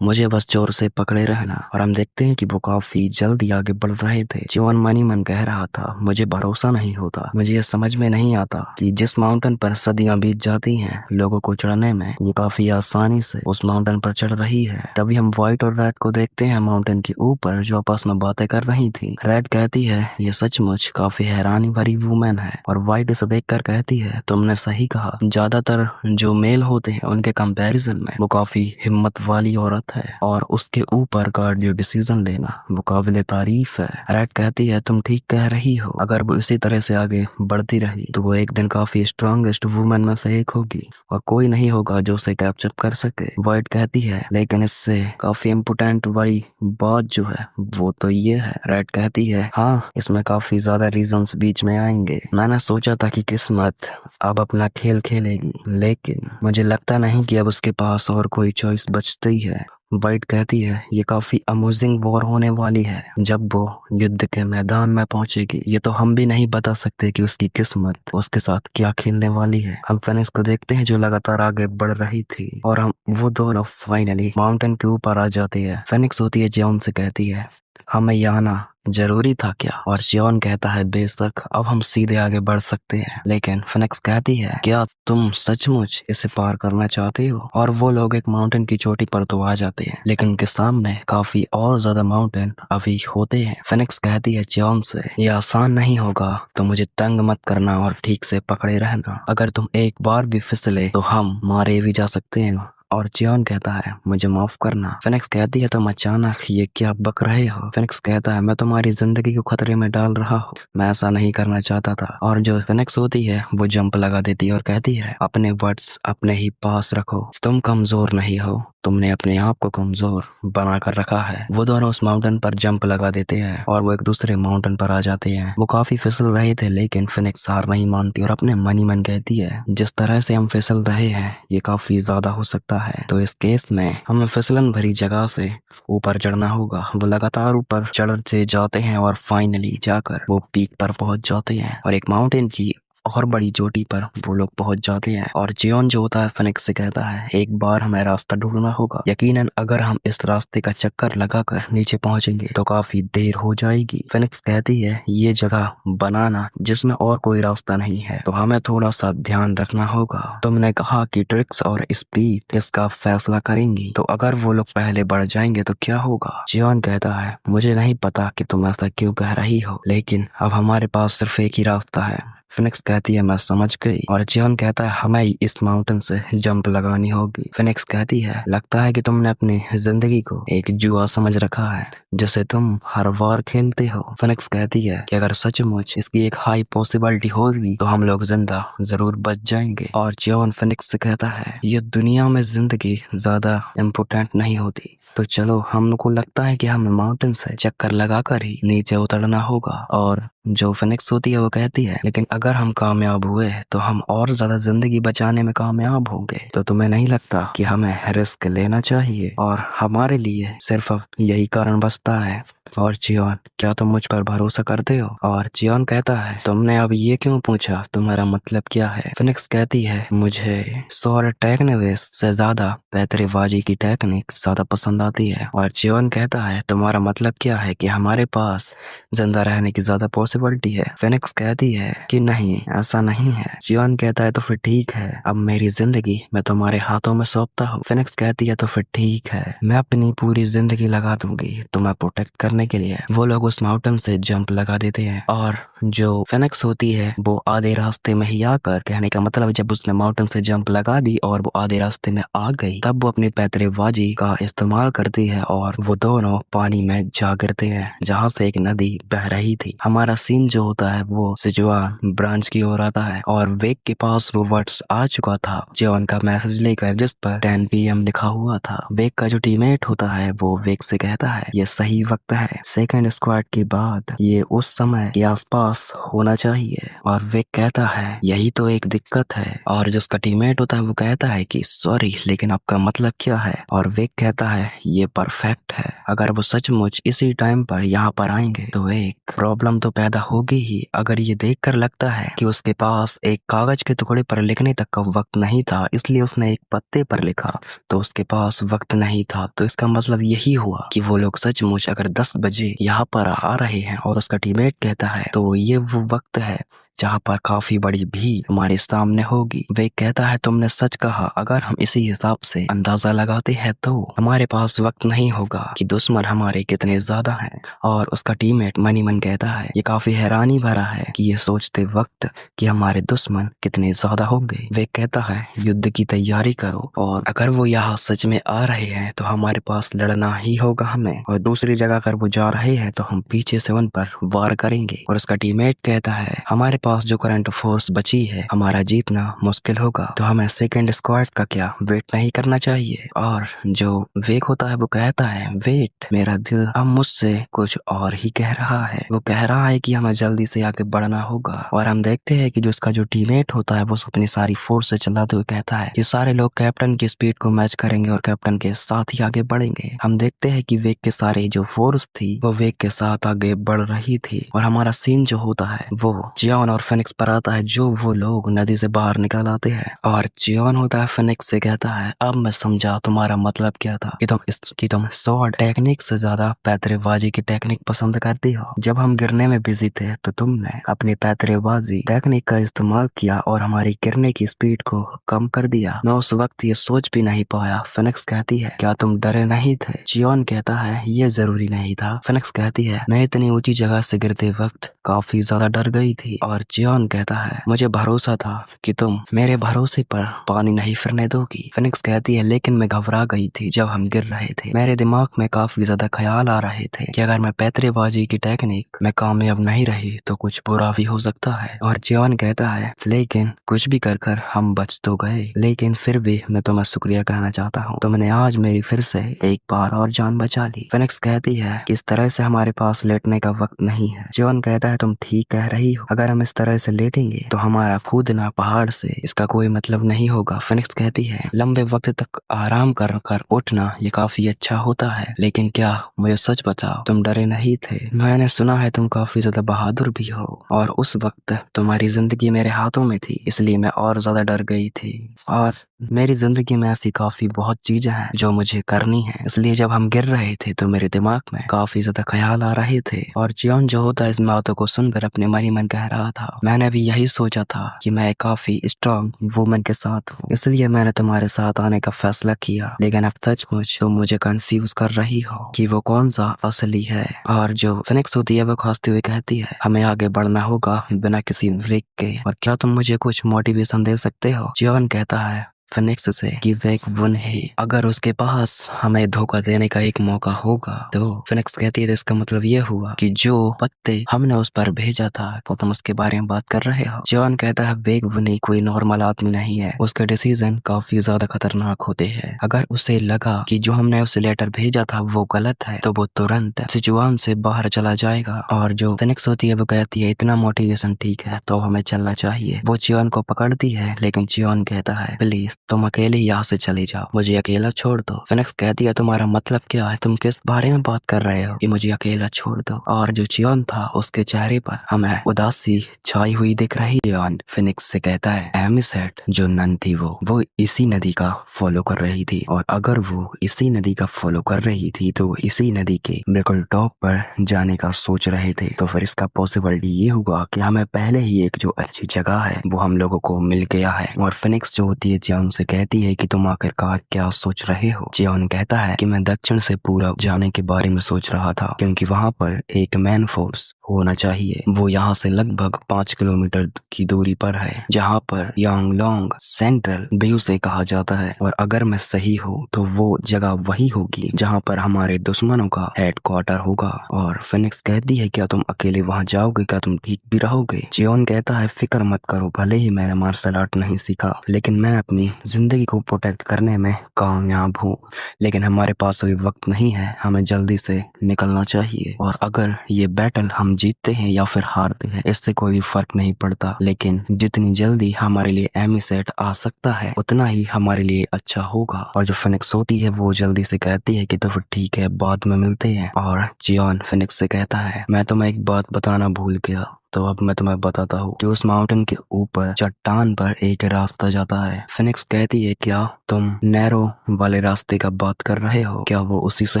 मुझे बस जोर से पकड़े रहना। और हम देखते हैं कि वो काफी जल्दी आगे बढ़ रहे थे। जियोन मनी मन कह रहा था मुझे भरोसा नहीं होता, मुझे ये समझ में नहीं आता कि जिस माउंटेन पर सदियां बीत जाती हैं लोगों को चढ़ने में, ये काफी आसानी से उस माउंटेन पर चढ़ रही है। तभी हम व्हाइट और रेड को देखते हैं माउंटेन के ऊपर जो आपस में बातें कर रही थी। रेड कहती है ये सचमुच काफी हैरानी भरी वुमेन है। और व्हाइट इसे देखकर कहती है तुमने सही कहा, ज्यादातर जो मेल होते हैं उनके कंपैरिजन में वो काफी हिम्मत वाली औरत है और उसके ऊपर का जो डिसीजन लेना वो काबिले तारीफ है। रेड कहती है तुम ठीक कह रही हो, अगर वो इसी तरह से आगे बढ़ती रही तो वो एक दिन काफी स्ट्रॉन्गेस्ट वुमेन में से एक होगी और कोई नहीं होगा जो उसे कैप्चर कर सके। व्हाइट कहती है लेकिन इससे काफी इम्पोर्टेंट वाली बात जो है वो तो ये है। रेड कहती है हाँ इसमें काफी ज्यादा रीजंस बीच में आएंगे। मैंने सोचा था कि किस्मत अब अपना खेल खेलेगी, लेकिन मुझे लगता नहीं कि अब उसके पास और कोई चॉइस बचती है। व्हाइट कहती है ये काफी अमेजिंग वॉर होने वाली है, जब वो युद्ध के मैदान में पहुंचेगी ये तो हम भी नहीं बता सकते कि उसकी किस्मत उसके साथ क्या खेलने वाली है। हम फिनिक्स को देखते हैं जो लगातार आगे बढ़ रही थी और हम वो दोनों फाइनली माउंटेन के ऊपर आ जाते हैं। फिनिक्स होती है जियोन से कहती है हमें यहाँ आना जरूरी था क्या। और जियोन कहता है बेशक अब हम सीधे आगे बढ़ सकते हैं। लेकिन फिनिक्स कहती है क्या तुम सचमुच इसे पार करना चाहते हो। और वो लोग एक माउंटेन की चोटी पर तो आ जाते हैं, लेकिन उनके सामने काफी और ज्यादा माउंटेन अभी होते हैं। फिनिक्स कहती है जियोन से ये आसान नहीं होगा, तो मुझे तंग मत करना और ठीक से पकड़े रहना, अगर तुम एक बार भी फिसले तो हम मारे भी जा सकते हैं। और जियोन कहता है मुझे माफ करना। फिनिक्स कहती है तुम अचानक ये क्या बक रहे हो। फिनिक्स कहता है मैं तुम्हारी जिंदगी को खतरे में डाल रहा हूँ, मैं ऐसा नहीं करना चाहता था। और जो फिनिक्स होती है वो जंप लगा देती है और कहती है अपने वर्ड्स अपने ही पास रखो, तुम कमजोर नहीं हो, तुमने अपने आप को कमजोर बना कर रखा है। वो दोनों उस माउंटेन पर जंप लगा देते हैं और वो एक दूसरे माउंटेन पर आ जाते हैं। वो काफी फिसल रहे थे, लेकिन फिनिक्स हार नहीं मानती और अपने मन ही मन कहती है जिस तरह से हम फिसल रहे हैं ये काफी ज्यादा हो सकता है, तो इस केस में हमें फिसलन भरी जगह से ऊपर चढ़ना होगा। वो लगातार ऊपर चढ़ते जाते हैं और फाइनली जाकर वो पीक पर पहुंच जाते हैं और एक माउंटेन की और बड़ी चोटी पर वो लोग पहुंच जाते हैं और जियोन जो होता है फिनिक्स से कहता है एक बार हमें रास्ता ढूंढना होगा। यकीनन अगर हम इस रास्ते का चक्कर लगाकर नीचे पहुंचेंगे तो काफी देर हो जाएगी। फिनिक्स कहती है ये जगह बनाना जिसमें और कोई रास्ता नहीं है तो हमें थोड़ा सा ध्यान रखना होगा। तुमने कहा कि ट्रिक्स और स्पीड इसका फैसला करेंगी, तो अगर वो लोग पहले बढ़ जाएंगे तो क्या होगा? जियोन कहता है मुझे नहीं पता कि तुम ऐसा क्यों कह रही हो, लेकिन अब हमारे पास सिर्फ एक ही रास्ता है। फिनिक्स कहती है मैं समझ गई और जियोन कहता है हमें इस माउंटेन से जंप लगानी होगी। फिनिक्स कहती है लगता है कि तुमने अपनी जिंदगी को एक जुआ समझ रखा है जिसे तुम हर बार खेलते हो। फिनिक्स कहती है कि अगर सचमुच इसकी एक हाई पॉसिबिलिटी होगी तो हम लोग जिंदा जरूर बच जाएंगे। और जियोन फिनिक्स से कहता है ये दुनिया में जिंदगी ज्यादा इम्पोर्टेंट नहीं होती, तो चलो हमको लगता है कि हमें माउंटेन से चक्कर लगाकर ही नीचे उतरना होगा। और जो फिनिक्स होती है वो कहती है लेकिन अगर हम कामयाब हुए तो हम और ज्यादा जिंदगी बचाने में कामयाब होंगे, तो तुम्हें नहीं लगता कि हमें रिस्क लेना चाहिए? और हमारे लिए सिर्फ अब यही कारण बचता है। और जियोन क्या तुम मुझ पर भरोसा करते हो? और जियोन कहता है तुमने अब ये क्यों पूछा, तुम्हारा मतलब क्या है? फिनिक्स कहती है मुझे सौर टेक्निक से ज्यादा पैतरेबाजी की टेक्निक ज्यादा पसंद आती है। और जियोन कहता है तुम्हारा मतलब क्या है कि हमारे पास जिंदा रहने की ज्यादा पॉसिबिलिटी है? फिनिक्स कहती है कि नहीं ऐसा नहीं है। जियोन कहता है तो फिर ठीक है, अब मेरी जिंदगी मैं तुम्हारे हाथों में सौंपता हूँ। फिनिक्स कहती है तो फिर ठीक है, मैं अपनी पूरी जिंदगी लगा दूंगी तुम्हें प्रोटेक्ट करने के लिए। वो लोग उस माउंटेन से जंप लगा देते हैं और जो फिनिक्स होती है वो आधे रास्ते में ही आकर, कहने का मतलब जब उसने माउंटेन से जंप लगा दी और वो आधे रास्ते में आ गई तब वो अपनी पैतरेबाजी का इस्तेमाल करती है और वो दोनों पानी में जा गिरते हैं जहाँ से एक नदी बह रही थी। हमारा सीन जो होता है वो सिजुआन ब्रांच की ओर आता है और वेक के पास वो वर्ड्स आ चुका था जियोन का मैसेज लेकर जिस पर 10 PM लिखा हुआ था। वेक का जो टीममेट होता है वो वेक से कहता है ये सही वक्त है, सेकंड स्क्वाड के बाद ये उस समय के आसपास होना चाहिए। और वेक कहता है यही तो एक दिक्कत है। और जिसका टीममेट होता है वो कहता है कि सॉरी लेकिन आपका मतलब क्या है? और वेक कहता है ये परफेक्ट है, अगर वो सचमुच इसी टाइम पर यहाँ पर आएंगे तो एक प्रॉब्लम तो पैदा होगी ही। अगर ये देखकर लगता है कि उसके पास एक कागज के टुकड़े पर लिखने तक का वक्त नहीं था इसलिए उसने एक पत्ते पर लिखा, तो उसके पास वक्त नहीं था, तो इसका मतलब यही हुआ कि वो लोग सचमुच अगर 10 बजे यहाँ पर आ रहे हैं। और उसका टीममेट कहता है तो ये वो वक्त है जहाँ पर काफी बड़ी भीड़ हमारे सामने होगी। वे कहता है तुमने सच कहा, अगर हम इसी हिसाब से अंदाजा लगाते हैं तो हमारे पास वक्त नहीं होगा कि दुश्मन हमारे कितने ज्यादा हैं। और उसका टीममेट मनी मन कहता है ये काफी हैरानी भरा है कि ये सोचते वक्त कि हमारे दुश्मन कितने ज्यादा होंगे। वे कहता है युद्ध की तैयारी करो और अगर वो यहाँ सच में आ रहे हैं तो हमारे पास लड़ना ही होगा हमें, और दूसरी जगह अगर वो जा रहे हैं तो हम पीछे से उन पर वार करेंगे। और उसका टीममेट कहता है हमारे पास जो करंट फोर्स बची है हमारा जीतना मुश्किल होगा, तो हमें सेकंड स्क्वाड का क्या वेट नहीं करना चाहिए? और जो वेक होता है वो कहता है वेट, मेरा दिल अब मुझसे कुछ और ही कह रहा है। वो कह रहा है कि हमें जल्दी से आगे बढ़ना होगा। और हम देखते हैं कि जो उसका जो टीममेट होता है वो अपनी सारी फोर्स से चलाते हुए कहता है कि सारे लोग कैप्टन की स्पीड को मैच करेंगे और कैप्टन के साथ ही आगे बढ़ेंगे। हम देखते हैं कि वेक के सारे जो फोर्स थी वो वेक के साथ आगे बढ़ रही थी। और हमारा सीन जो होता है वो जियोन और फिनिक्स पर आता है जो वो लोग नदी से बाहर निकल आते हैं। और जियोन होता है फिनिक्स से कहता है अब मैं समझा तुम्हारा मतलब क्या था कि तुम स्वॉर्ड टेक्निक से ज्यादा पैतरेबाजी की टेक्निक पसंद करती हो। जब हम गिरने में बिजी थे तो तुमने अपनी पैतरेबाजी टेक्निक का इस्तेमाल किया और हमारी गिरने की स्पीड को कम कर दिया। मैं उस वक्त ये सोच भी नहीं पाया। फिनिक्स कहती है क्या तुम डरे नहीं थे? जियोन कहता है ये जरूरी नहीं था। फिनिक्स कहती है मैं इतनी ऊंची जगह से गिरते वक्त काफी ज्यादा डर गई थी। और जियोन कहता है मुझे भरोसा था कि तुम मेरे भरोसे पर पानी नहीं फिरने दोगी। फिनिक्स कहती है लेकिन मैं घबरा गई थी जब हम गिर रहे थे। मेरे दिमाग में काफी ज्यादा ख्याल आ रहे थे कि अगर मैं पैतरेबाजी की टेक्निक में कामयाब नहीं रही तो कुछ बुरा भी हो सकता है। और जियोन कहता है लेकिन कुछ भी कर हम बच तो गए, लेकिन फिर भी मैं तुम्हें शुक्रिया कहना चाहता हूँ, तुमने आज मेरी फिर से एक बार और जान बचा ली। फिनिक्स कहती है कि इस तरह से हमारे पास लेटने का वक्त नहीं है। जियोन कहता है तुम ठीक कह रही हो, अगर हम इस तरह से लेटेंगे तो हमारा कूदना पहाड़ से इसका कोई मतलब नहीं होगा। फिनिक्स कहती है लंबे वक्त तक आराम कर कर उठना ये काफी अच्छा होता है, लेकिन क्या मुझे सच बताओ तुम डरे नहीं थे? मैंने सुना है तुम काफी ज्यादा बहादुर भी हो और उस वक्त तुम्हारी जिंदगी मेरे हाथों में थी, इसलिए मैं और ज्यादा डर गई थी। और मेरी जिंदगी में ऐसी काफी बहुत चीजें हैं जो मुझे करनी है, इसलिए जब हम गिर रहे थे तो मेरे दिमाग में काफी ज्यादा ख्याल आ रहे थे। और जियोन जो होता है इस बातों को सुनकर अपने मन ही मन कह रहा था मैंने भी यही सोचा था कि मैं काफी स्ट्रांग वुमन के साथ हूँ, इसलिए मैंने तुम्हारे साथ आने का फैसला किया। लेकिन अब सचमुच तुम मुझे कंफ्यूज कर रही हो कि वो कौन सा असली है। और जो फिनिक्स होती है वो हंसते हुए कहती है हमें आगे बढ़ना होगा बिना किसी ब्रेक के, और क्या तुम मुझे कुछ मोटिवेशन दे सकते हो? जियोन कहता है फिनिक्स से कि वे एक वन है, अगर उसके पास हमें धोखा देने का एक मौका होगा तो फिनिक्स कहती है तो इसका मतलब ये हुआ कि जो पत्ते हमने उस पर भेजा था तो तुम उसके बारे में बात कर रहे हो। जॉन कहता है वेग वनी कोई नॉर्मल आदमी नहीं है, उसके डिसीजन काफी ज्यादा खतरनाक होते हैं। अगर उसे लगा कि जो हमने उसे लेटर भेजा था वो गलत है तो वो तुरंत सिचुएशन से बाहर चला जाएगा। और जो फिनिक्स होती है वो कहती है इतना मोटिवेशन ठीक है तो हमें चलना चाहिए। वो जियोन को पकड़ती है लेकिन जियोन कहता है प्लीज तुम अकेले यहाँ से चले जाओ, मुझे अकेला छोड़ दो। फिनिक्स कहती है तुम्हारा मतलब क्या है, तुम किस बारे में बात कर रहे हो कि मुझे अकेला छोड़ दो? और जो जियोन था उसके चेहरे पर हमें उदासी छाई हुई दिख रही। जियोन फिनिक्स से कहता है एमिसेट जो नन थी वो इसी नदी का फॉलो कर रही थी, और अगर वो इसी नदी का फॉलो कर रही थी तो इसी नदी के बिल्कुल टॉप पर जाने का सोच रहे थे, तो फिर इसका पॉसिबिलिटी ये हुआ कि हमें पहले ही एक जो अच्छी जगह है वो हम लोगों को मिल गया है। और फिनिक्स जो होती है जियोन से कहती है कि तुम आखिरकार क्या सोच रहे हो? जियोन कहता है कि मैं दक्षिण से पूरब जाने के बारे में सोच रहा था क्योंकि वहाँ पर एक मैन फोर्स होना चाहिए। वो यहाँ से लगभग 5 किलोमीटर की दूरी पर है जहाँ पर यांगलोंग सेंट्रल व्यू से कहा जाता है, और अगर मैं सही हूँ तो वो जगह वही होगी जहाँ पर हमारे दुश्मनों का हेडक्वार्टर होगा। और फिनिक्स कहती है क्या तुम अकेले वहाँ जाओगे, क्या तुम ठीक भी रहोगे? जियोन कहता है फिक्र मत करो, भले ही मैंने मार्शल आर्ट नहीं सीखा लेकिन मैं अपनी जिंदगी को प्रोटेक्ट करने में कामयाब हूँ, लेकिन हमारे पास अभी वक्त नहीं है, हमें जल्दी से निकलना चाहिए। और अगर ये बैटल हम जीतते हैं या फिर हारते हैं इससे कोई फर्क नहीं पड़ता, लेकिन जितनी जल्दी हमारे लिए एमिसेट आ सकता है उतना ही हमारे लिए अच्छा होगा। और जो फिनिक्स होती है वो जल्दी से कहती है कि तो फिर ठीक है बाद में मिलते हैं। और जियोन फिनिक्स से कहता है मैं तुम्हें एक बात बताना भूल गया, तो अब मैं तुम्हें बताता हूँ कि उस माउंटेन के ऊपर चट्टान पर एक रास्ता जाता है। फिनिक्स कहती है क्या तुम नैरो वाले रास्ते का बात कर रहे हो, क्या वो उसी से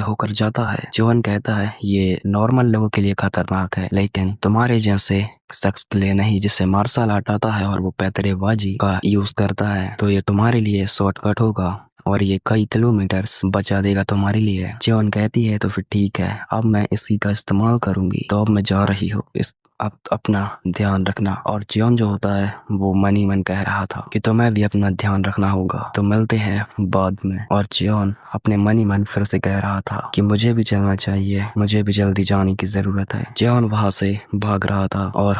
होकर जाता है? जियोन कहता है ये नॉर्मल लोगों के लिए खतरनाक है लेकिन तुम्हारे जैसे शख्स के लिए नहीं जिससे मार्शल आर्ट आता है और वो पैतरेबाजी का यूज करता है, तो ये तुम्हारे लिए शॉर्टकट होगा और ये कई किलोमीटर बचा देगा तुम्हारे लिए। जियोन कहती है तो फिर ठीक है अब मैं इसी का इस्तेमाल करूंगी, तो अब मैं जा रही हूँ, अब अपना ध्यान रखना। और जियोन जो होता है वो मन ही मन कह रहा था कि तुम्हें भी अपना ध्यान रखना होगा, तो मिलते हैं बाद में। और जियोन अपने मन ही मन फिर से कह रहा था कि मुझे भी चलना चाहिए, मुझे भी जल्दी जाने की जरूरत है। जियोन वहां से भाग रहा था और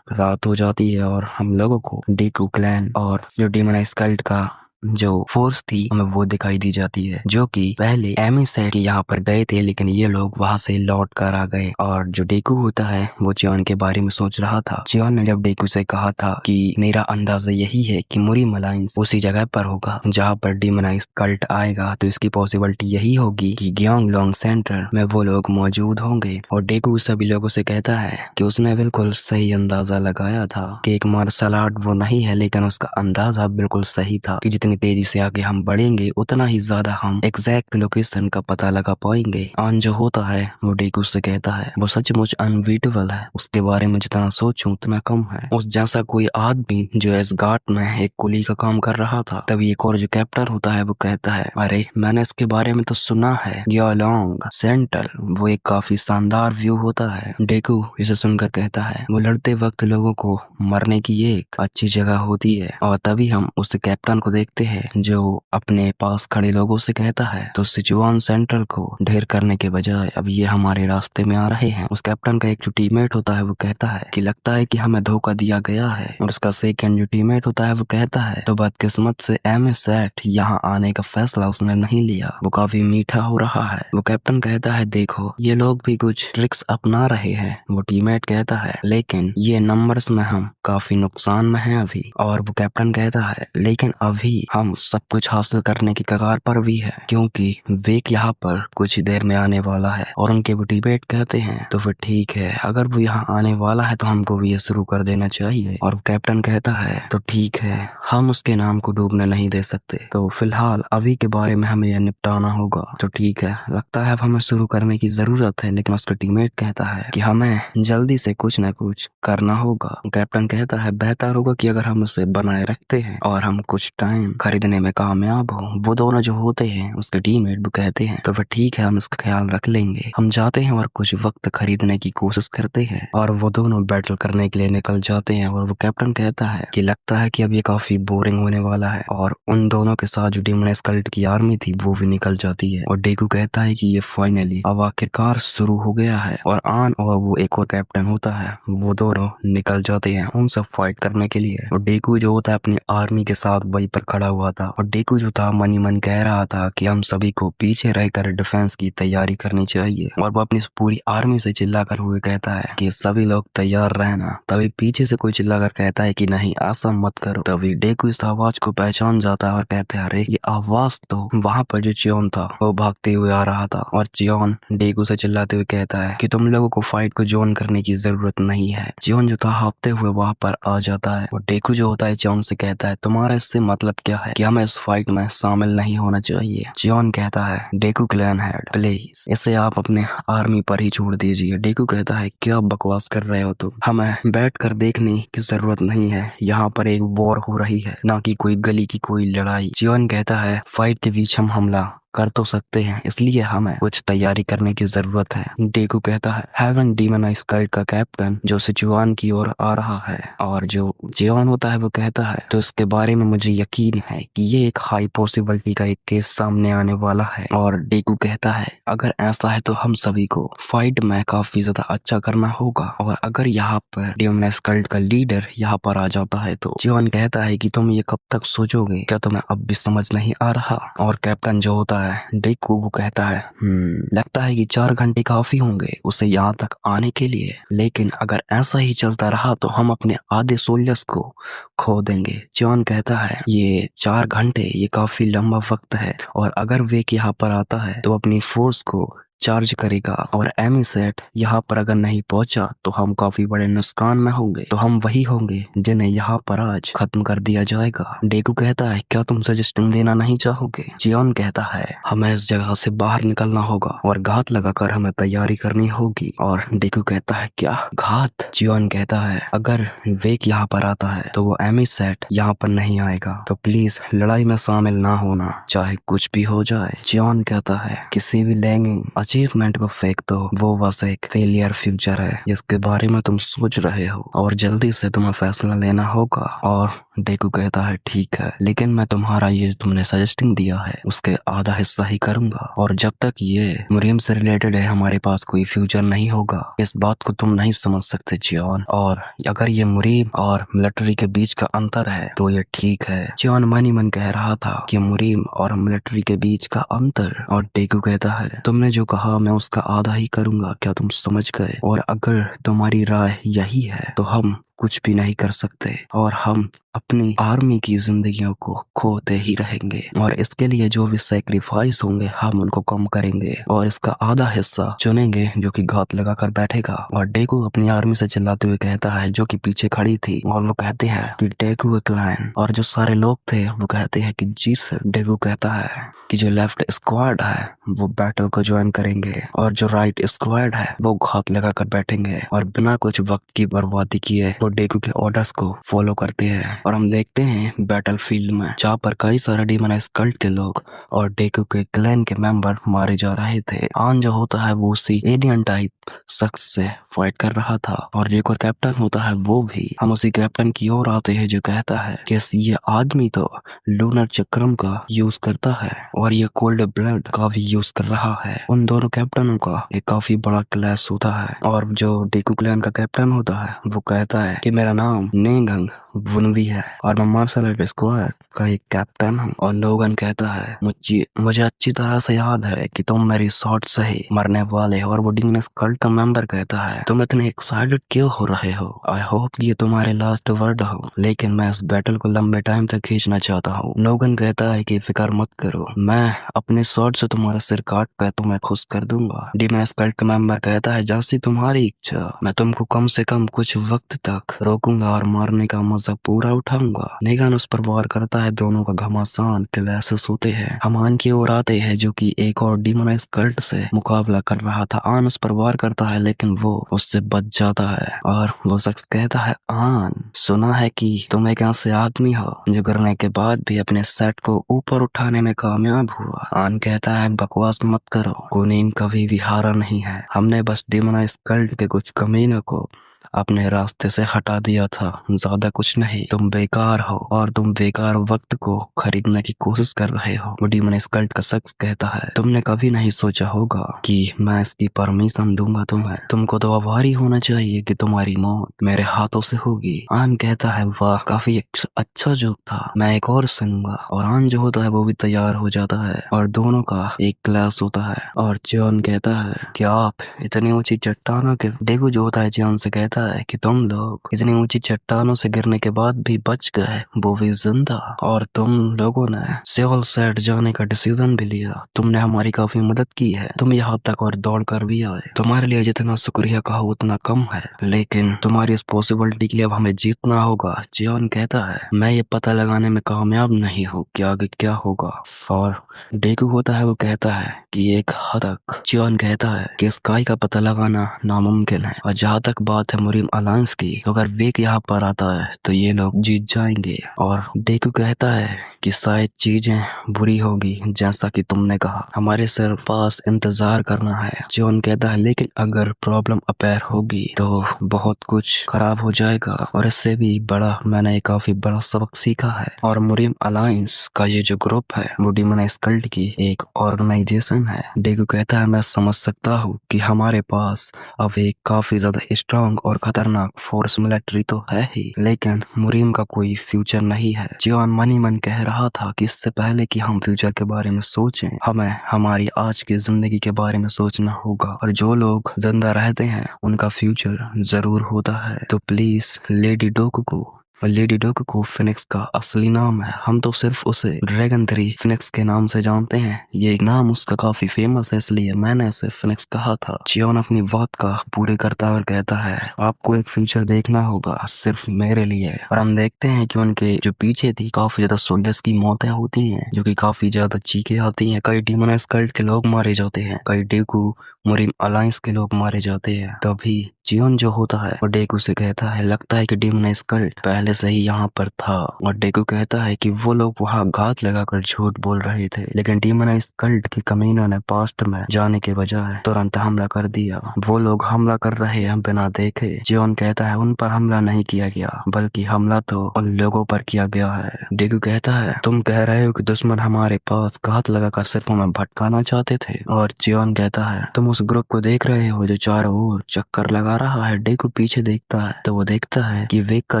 रात हो जाती है और हम लोगों को डेकू क्लैन और जो डेमोनाइज कल्ट का जो फोर्स थी हमें वो दिखाई दी जाती है, जो कि पहले एमिसेट यहाँ पर गए थे लेकिन ये लोग वहां से लौट कर आ गए। और जो डेकू होता है वो जियोन के बारे में सोच रहा था। जियोन ने जब डेकू से कहा था कि मेरा अंदाजा यही है कि मुरी मलाइंस उसी जगह पर होगा जहाँ पर डेमोनाइज कल्ट आएगा, तो इसकी पॉसिबिलिटी यही होगी कि ग्यांगलोंग सेंटर में वो लोग मौजूद होंगे। और डेकू सभी लोगों से कहता है कि उसने बिल्कुल सही अंदाजा लगाया था कि एक मार्शल आर्ट वो नहीं है, लेकिन उसका अंदाजा बिल्कुल सही था कि जितनी तेजी से आगे हम बढ़ेंगे उतना ही ज्यादा हम एग्जैक्ट लोकेशन का पता लगा पाएंगे। आन जो होता है वो डेकू से कहता है वो सचमुच अनबीटेबल है, उसके बारे में जितना सोचूं उतना कम है। उस जैसा कोई आदमी जो एसगार्ड में एक कुली का काम कर रहा था। तभी एक और जो कैप्टन होता है वो कहता है अरे मैंने इसके बारे में तो सुना है, ग्यांगलोंग सेंटर वो एक काफी शानदार व्यू होता है। डेकू इसे सुनकर कहता है वो लड़ते वक्त लोगों को मरने की एक अच्छी जगह होती है। और तभी हम उस कैप्टन को देखते देखते हैं जो अपने पास खड़े लोगों से कहता है तो सिचुआन सेंट्रल को ढेर करने के बजाय अब ये हमारे रास्ते में आ रहे हैं। उस कैप्टन का एक जो टीममेट होता है वो कहता है कि लगता है कि हमें धोखा दिया गया है, और उसका सेकंड जो टीममेट होता है वो कहता है तो बदकिस्मत से एमिसेट यहाँ आने का फैसला उसने नहीं लिया, वो काफी मीठा हो रहा है। वो कैप्टन कहता है देखो ये लोग भी कुछ ट्रिक्स अपना रहे हैं। वो टीममेट कहता है लेकिन ये नंबर्स में हम काफी नुकसान में हैं अभी। और वो कैप्टन कहता है लेकिन अभी हम सब कुछ हासिल करने की कगार पर भी है क्योंकि वेक यहाँ पर कुछ ही देर में आने वाला है। और उनके वो टीममेट कहते हैं तो फिर ठीक है, अगर वो यहाँ आने वाला है तो हमको भी ये शुरू कर देना चाहिए। और कैप्टन कहता है तो ठीक है, हम उसके नाम को डूबने नहीं दे सकते, तो फिलहाल अभी के बारे में हमें यह निपटाना होगा। तो ठीक है, लगता है अब हमें शुरू करने की जरूरत है। लेकिन उसका टीममेट कहता है कि हमें जल्दी से कुछ न कुछ करना होगा। कैप्टन कहता है बेहतर होगा कि अगर हम उसे बनाए रखते हैं और हम कुछ टाइम खरीदने में कामयाब हो। वो दोनों जो होते हैं उसके टीममेट वो कहते हैं तो फिर ठीक है, हम इसका ख्याल रख लेंगे। हम जाते हैं और कुछ वक्त खरीदने की कोशिश करते हैं और वो दोनों बैटल करने के लिए निकल जाते हैं। और वो कैप्टन कहता है कि लगता है कि अब ये काफी बोरिंग होने वाला है, और उन दोनों के साथ जो डीमन स्कल्ट की आर्मी थी वो भी निकल जाती है। और डेकू कहता है कि ये फाइनली अब आखिरकार शुरू हो गया है। और आन और वो एक और कैप्टन होता है वो दोनों निकल जाते हैं उन सब फाइट करने के लिए। और डेकू जो होता है अपनी आर्मी के साथ वहीं पर खड़ा हुआ था। और डेकू जो था मन ही मन कह रहा था कि हम सभी को पीछे रहकर डिफेंस की तैयारी करनी चाहिए। और वो अपनी पूरी आर्मी से चिल्लाकर हुए कहता है कि सभी लोग तैयार रहना। तभी पीछे से कोई चिल्लाकर कहता है कि नहीं ऐसा मत करो। तभी डेकू इस आवाज को पहचान जाता है और कहते हैं अरे ये आवाज तो वहाँ पर जो चियोन था वो भागते हुए आ रहा था। और चियोन डेकू से चिल्लाते हुए कहता है कि तुम लोगों को फाइट को ज्वाइन करने की जरूरत नहीं है। चियोन जो था हाँफते हुए वहाँ पर आ जाता है। और डेकू जो होता है चियोन से कहता है तुम्हारा इससे मतलब क्या है कि हमें इस फाइट में शामिल नहीं होना चाहिए। चियोन कहता है डेकू क्लैन हेड प्लीज इसे आप अपने आर्मी पर ही छोड़ दीजिए। डेकू कहता है क्या बकवास कर रहे हो तुम, हमें बैठ कर देखने की जरूरत नहीं है, यहाँ पर एक वॉर हो रही है ना कि कोई गली की कोई लड़ाई। चियोन कहता है फाइट के बीच हम हमला कर तो सकते हैं, इसलिए हमें कुछ तैयारी करने की जरूरत है। डेकू कहता है हेवन डीमन स्कल्ट का कैप्टन जो सिचुआन की ओर आ रहा है। और जो जियोन होता है वो कहता है तो इसके बारे में मुझे यकीन है कि ये एक हाई पॉसिबिलिटी का एक केस सामने आने वाला है। और डेकू कहता है अगर ऐसा है तो हम सभी को फाइट में काफी ज्यादा अच्छा करना होगा। और अगर यहाँ पर डीमन स्कल्ट का लीडर यहाँ पर आ जाता है तो जियोन कहता है कि तुम ये कब तक सोचोगे, क्या तुम्हें अब भी समझ नहीं आ रहा। और कैप्टन जो होता है डेकू वो कहता है लगता है कि 4 घंटे काफी होंगे उसे यहाँ तक आने के लिए, लेकिन अगर ऐसा ही चलता रहा तो हम अपने आधे सोल्जर्स को खो देंगे। जॉन कहता है ये 4 घंटे ये काफी लंबा वक्त है, और अगर वेक यहाँ पर आता है तो अपनी फोर्स को चार्ज करेगा, और एमिसेट यहाँ पर अगर नहीं पहुंचा तो हम काफी बड़े नुकसान में होंगे। तो हम वही होंगे जिन्हें यहाँ पर आज खत्म कर दिया जाएगा। डेकू कहता है क्या तुम सजेशन देना नहीं चाहोगे। जियोन कहता है हमें इस जगह से बाहर निकलना होगा और घात लगाकर हमें तैयारी करनी होगी। और डेकू कहता है क्या घात। जियोन कहता है अगर वेक यहाँ पर आता है तो वो एमिसेट यहाँ पर नहीं आएगा, तो प्लीज लड़ाई में शामिल ना होना चाहे कुछ भी हो जाए। जियोन कहता है किसी भी लैंगिंग अचीवमेंट को फेंक दो, वो बस एक फेलियर फ्यूचर है जिसके बारे में तुम सोच रहे हो, और जल्दी से तुम्हें फैसला लेना होगा। और डेकू कहता है ठीक है, लेकिन मैं तुम्हारा ये तुमने सजेस्टिंग दिया है उसके आधा हिस्सा ही करूंगा, और जब तक ये मुरीम से रिलेटेड है हमारे पास कोई फ्यूचर नहीं होगा। इस बात को तुम नहीं समझ सकते जियोन, और अगर ये मुरीम और मिलिट्री के बीच का अंतर है तो ये ठीक है। जियोन मन ही मन कह रहा था कि मुरीम और मिलिट्री के बीच का अंतर, और डेकू कहता है तुमने जो कहा मैं उसका आधा ही करूंगा, क्या तुम समझ गए। और अगर तुम्हारी राय यही है तो हम कुछ भी नहीं कर सकते, और हम अपनी आर्मी की जिंदगियों को खोते ही रहेंगे, और इसके लिए जो भी सैक्रिफाइस होंगे हम उनको कम करेंगे और इसका आधा हिस्सा चुनेंगे जो कि घात लगाकर बैठेगा। और डेकू अपनी आर्मी से चिल्लाते हुए कहता है जो कि पीछे खड़ी थी, और वो कहते हैं कि डेकू क्लैन, और जो सारे लोग थे वो कहते हैं कि जी सर। डेकू कहता है कि जो लेफ्ट स्क्वाड है वो बैटल को ज्वाइन करेंगे, और जो राइट स्क्वाड है वो घात लगाकर बैठेंगे। और बिना कुछ वक्त की बर्बादी किए वो वो डेकू के ऑर्डर्स को फॉलो करते हैं और हम देखते हैं बैटलफील्ड में जहाँ पर कई सारे डीमनाइज कल्ट के लोग और डेकू के क्लैन के मेंबर मारे जा रहे थे। आन जो होता है वो उसी एलियन टाइप शख्स से फाइट कर रहा था और जो एक और कैप्टन होता है वो भी। हम उसी कैप्टन की ओर आते हैं जो कहता है कि ये आदमी तो लूनर चक्रम का यूज करता है और ये कोल्ड ब्लड का भी यूज कर रहा है। उन दोनों कैप्टनों का एक काफी बड़ा क्लैश होता है और जो डेकू क्लैन का कैप्टन होता है वो कहता है कि मेरा नाम नेगंग वुनवी है और मैं मार्शल आर्ट स्क्वाड का एक कैप्टन हूँ। और लोगन कहता है मुझे अच्छी तरह से याद है कि तुम मेरी शॉट से ही मरने वाले हो। और वो डिग्नेस कल्ट का मेंबर कहता है तुम इतने एक्साइटेड क्यों हो रहे हो? आई होप ये तुम्हारे लास्ट वर्ड हो, लेकिन मैं इस बैटल को लंबे टाइम तक खींचना चाहता हूँ। लोगन कहता है कि फिक्र मत करो, मैं अपने शॉट से तुम्हारा सिर काट कर तुम्हें खुश कर दूंगा। डिग्नेस कल्ट का मेंबर कहता है जैसी तुम्हारी इच्छा, मैं तुमको कम से कम कुछ वक्त तक रोकूंगा और मारने का मजा पूरा उठाऊंगा। नेगन उस पर वार करता है, दोनों का घमासान क्लैशेस होते हैं। हम आन की ओर आते हैं जो कि एक और डीमोनाइज कल्ट से मुकाबला कर रहा था। आन उस पर वार करता है लेकिन वो उससे बच जाता है और वो शख्स कहता है आन, सुना है कि तुम एक ऐसे आदमी हो जो गिरने के बाद भी अपने सेट को ऊपर उठाने में कामयाब हुआ। आन कहता है बकवास मत करो, कुनीन कभी भी हारा नहीं है, हमने बस डीमोनाइज कल्ट के कुछ कमीनों को अपने रास्ते से हटा दिया था, ज्यादा कुछ नहीं। तुम बेकार हो और तुम बेकार वक्त को खरीदने की कोशिश कर रहे हो। वो डीमोनाइज कल्ट का शख्स कहता है तुमने कभी नहीं सोचा होगा कि मैं इसकी परमिशन दूंगा तुम्हें। तुमको तो आभारी होना चाहिए कि तुम्हारी मौत मेरे हाथों से होगी। आन कहता है वाह, काफी अच्छा जोक था, मैं एक और सुनूंगा। और आन जो होता है वो भी तैयार हो जाता है और दोनों का एक क्लास होता है। और जॉन कहता है कि आप इतनी ऊंची चट्टानों के डेगू जो होता है जॉन से कहता है कि तुम लोग इतनी ऊंची चट्टानों से गिरने के बाद भी बच गए, वो भी जिंदा। और तुम लोगों ने सेवल सेट जाने का डिसीजन भी लिया, तुमने हमारी काफी मदद की है, तुम यहाँ तक और दौड़ कर भी आए। तुम्हारे लिए जितना शुक्रिया कहा उतना कम है, लेकिन तुम्हारी इस पॉसिबिलिटी के लिए अब हमें जीतना होगा। जियोन कहता है मैं ये पता लगाने में कामयाब नहीं हूँ कि आगे क्या होगा। और डेकू होता है वो कहता है कि एक हद तक। जियोन कहता है कि स्काई का पता लगाना नामुमकिन है और जहाँ तक बात है मुरीम अलायंस की, तो अगर वेक यहाँ पर आता है तो ये लोग जीत जाएंगे। और डेकू कहता है कि शायद चीजें बुरी होगी जैसा कि तुमने कहा, हमारे सिर्फ पास इंतजार करना है। जॉन कहता है लेकिन अगर प्रॉब्लम अपेयर होगी तो बहुत कुछ खराब हो जाएगा और इससे भी बड़ा मैंने एक काफी बड़ा सबक सीखा है। और मुरीम अलायंस का ये जो ग्रुप है वो डीमोनाइज कल्ट की एक ऑर्गेनाइजेशन है। डेकू कहता है मैं समझ सकता हूँ कि हमारे पास अब एक काफी ज्यादा स्ट्रॉन्ग और खतरनाक फोर्स मिलिट्री तो है ही, लेकिन मुरीम का कोई फ्यूचर नहीं है। जियोन मन ही मन कह रहा था कि इससे पहले कि हम फ्यूचर के बारे में सोचें, हमें हमारी आज की जिंदगी के बारे में सोचना होगा। और जो लोग जिंदा रहते हैं उनका फ्यूचर जरूर होता है। तो प्लीज लेडी डोकू को, और लेडी डॉग को फिनिक्स का असली नाम है, हम तो सिर्फ उसे ड्रैगन 3 फिनिक्स के नाम से जानते हैं। ये नाम उसका काफी फेमस है इसलिए मैंने उसे फिनिक्स कहा था। जियोन अपनी बात का पूरे करता और कहता है आपको एक फ्यूचर देखना होगा सिर्फ मेरे लिए। और हम देखते हैं कि उनके जो पीछे थी काफी ज्यादा सोल्जर्स की मौतें होती हैं, जो कि काफी ज्यादा चीखें आती हैं। कई डीमोनाइज कल्ट के लोग मारे जाते हैं, कई डेकू मुरीम अलायंस के लोग मारे जाते हैं। तभी जियोन जो होता है वो डेकू से कहता है लगता है कि डीमोनाइज कल्ट पहले से ही यहाँ पर था। और डेकू कहता है कि वो लोग वहाँ घात लगाकर झूठ बोल रहे थे, लेकिन डीमोनाइज कल्ट की कमीनों ने पास्ट में जाने के बजाय तुरंत हमला कर दिया। वो लोग हमला कर रहे हैं बिना देखे। जियोन कहता है उन पर हमला नहीं किया गया, बल्कि हमला तो उन लोगों पर किया गया है। डेकू कहता है तुम कह रहे हो कि दुश्मन हमारे पास घात लगाकर सिर्फ हमें भटकाना चाहते थे। और जियोन कहता है तुम उस ग्रुप को देख रहे हो जो चारों ओर चक्कर लगा रहा है। डेकू पीछे देखता है तो वो देखता है कि वेक का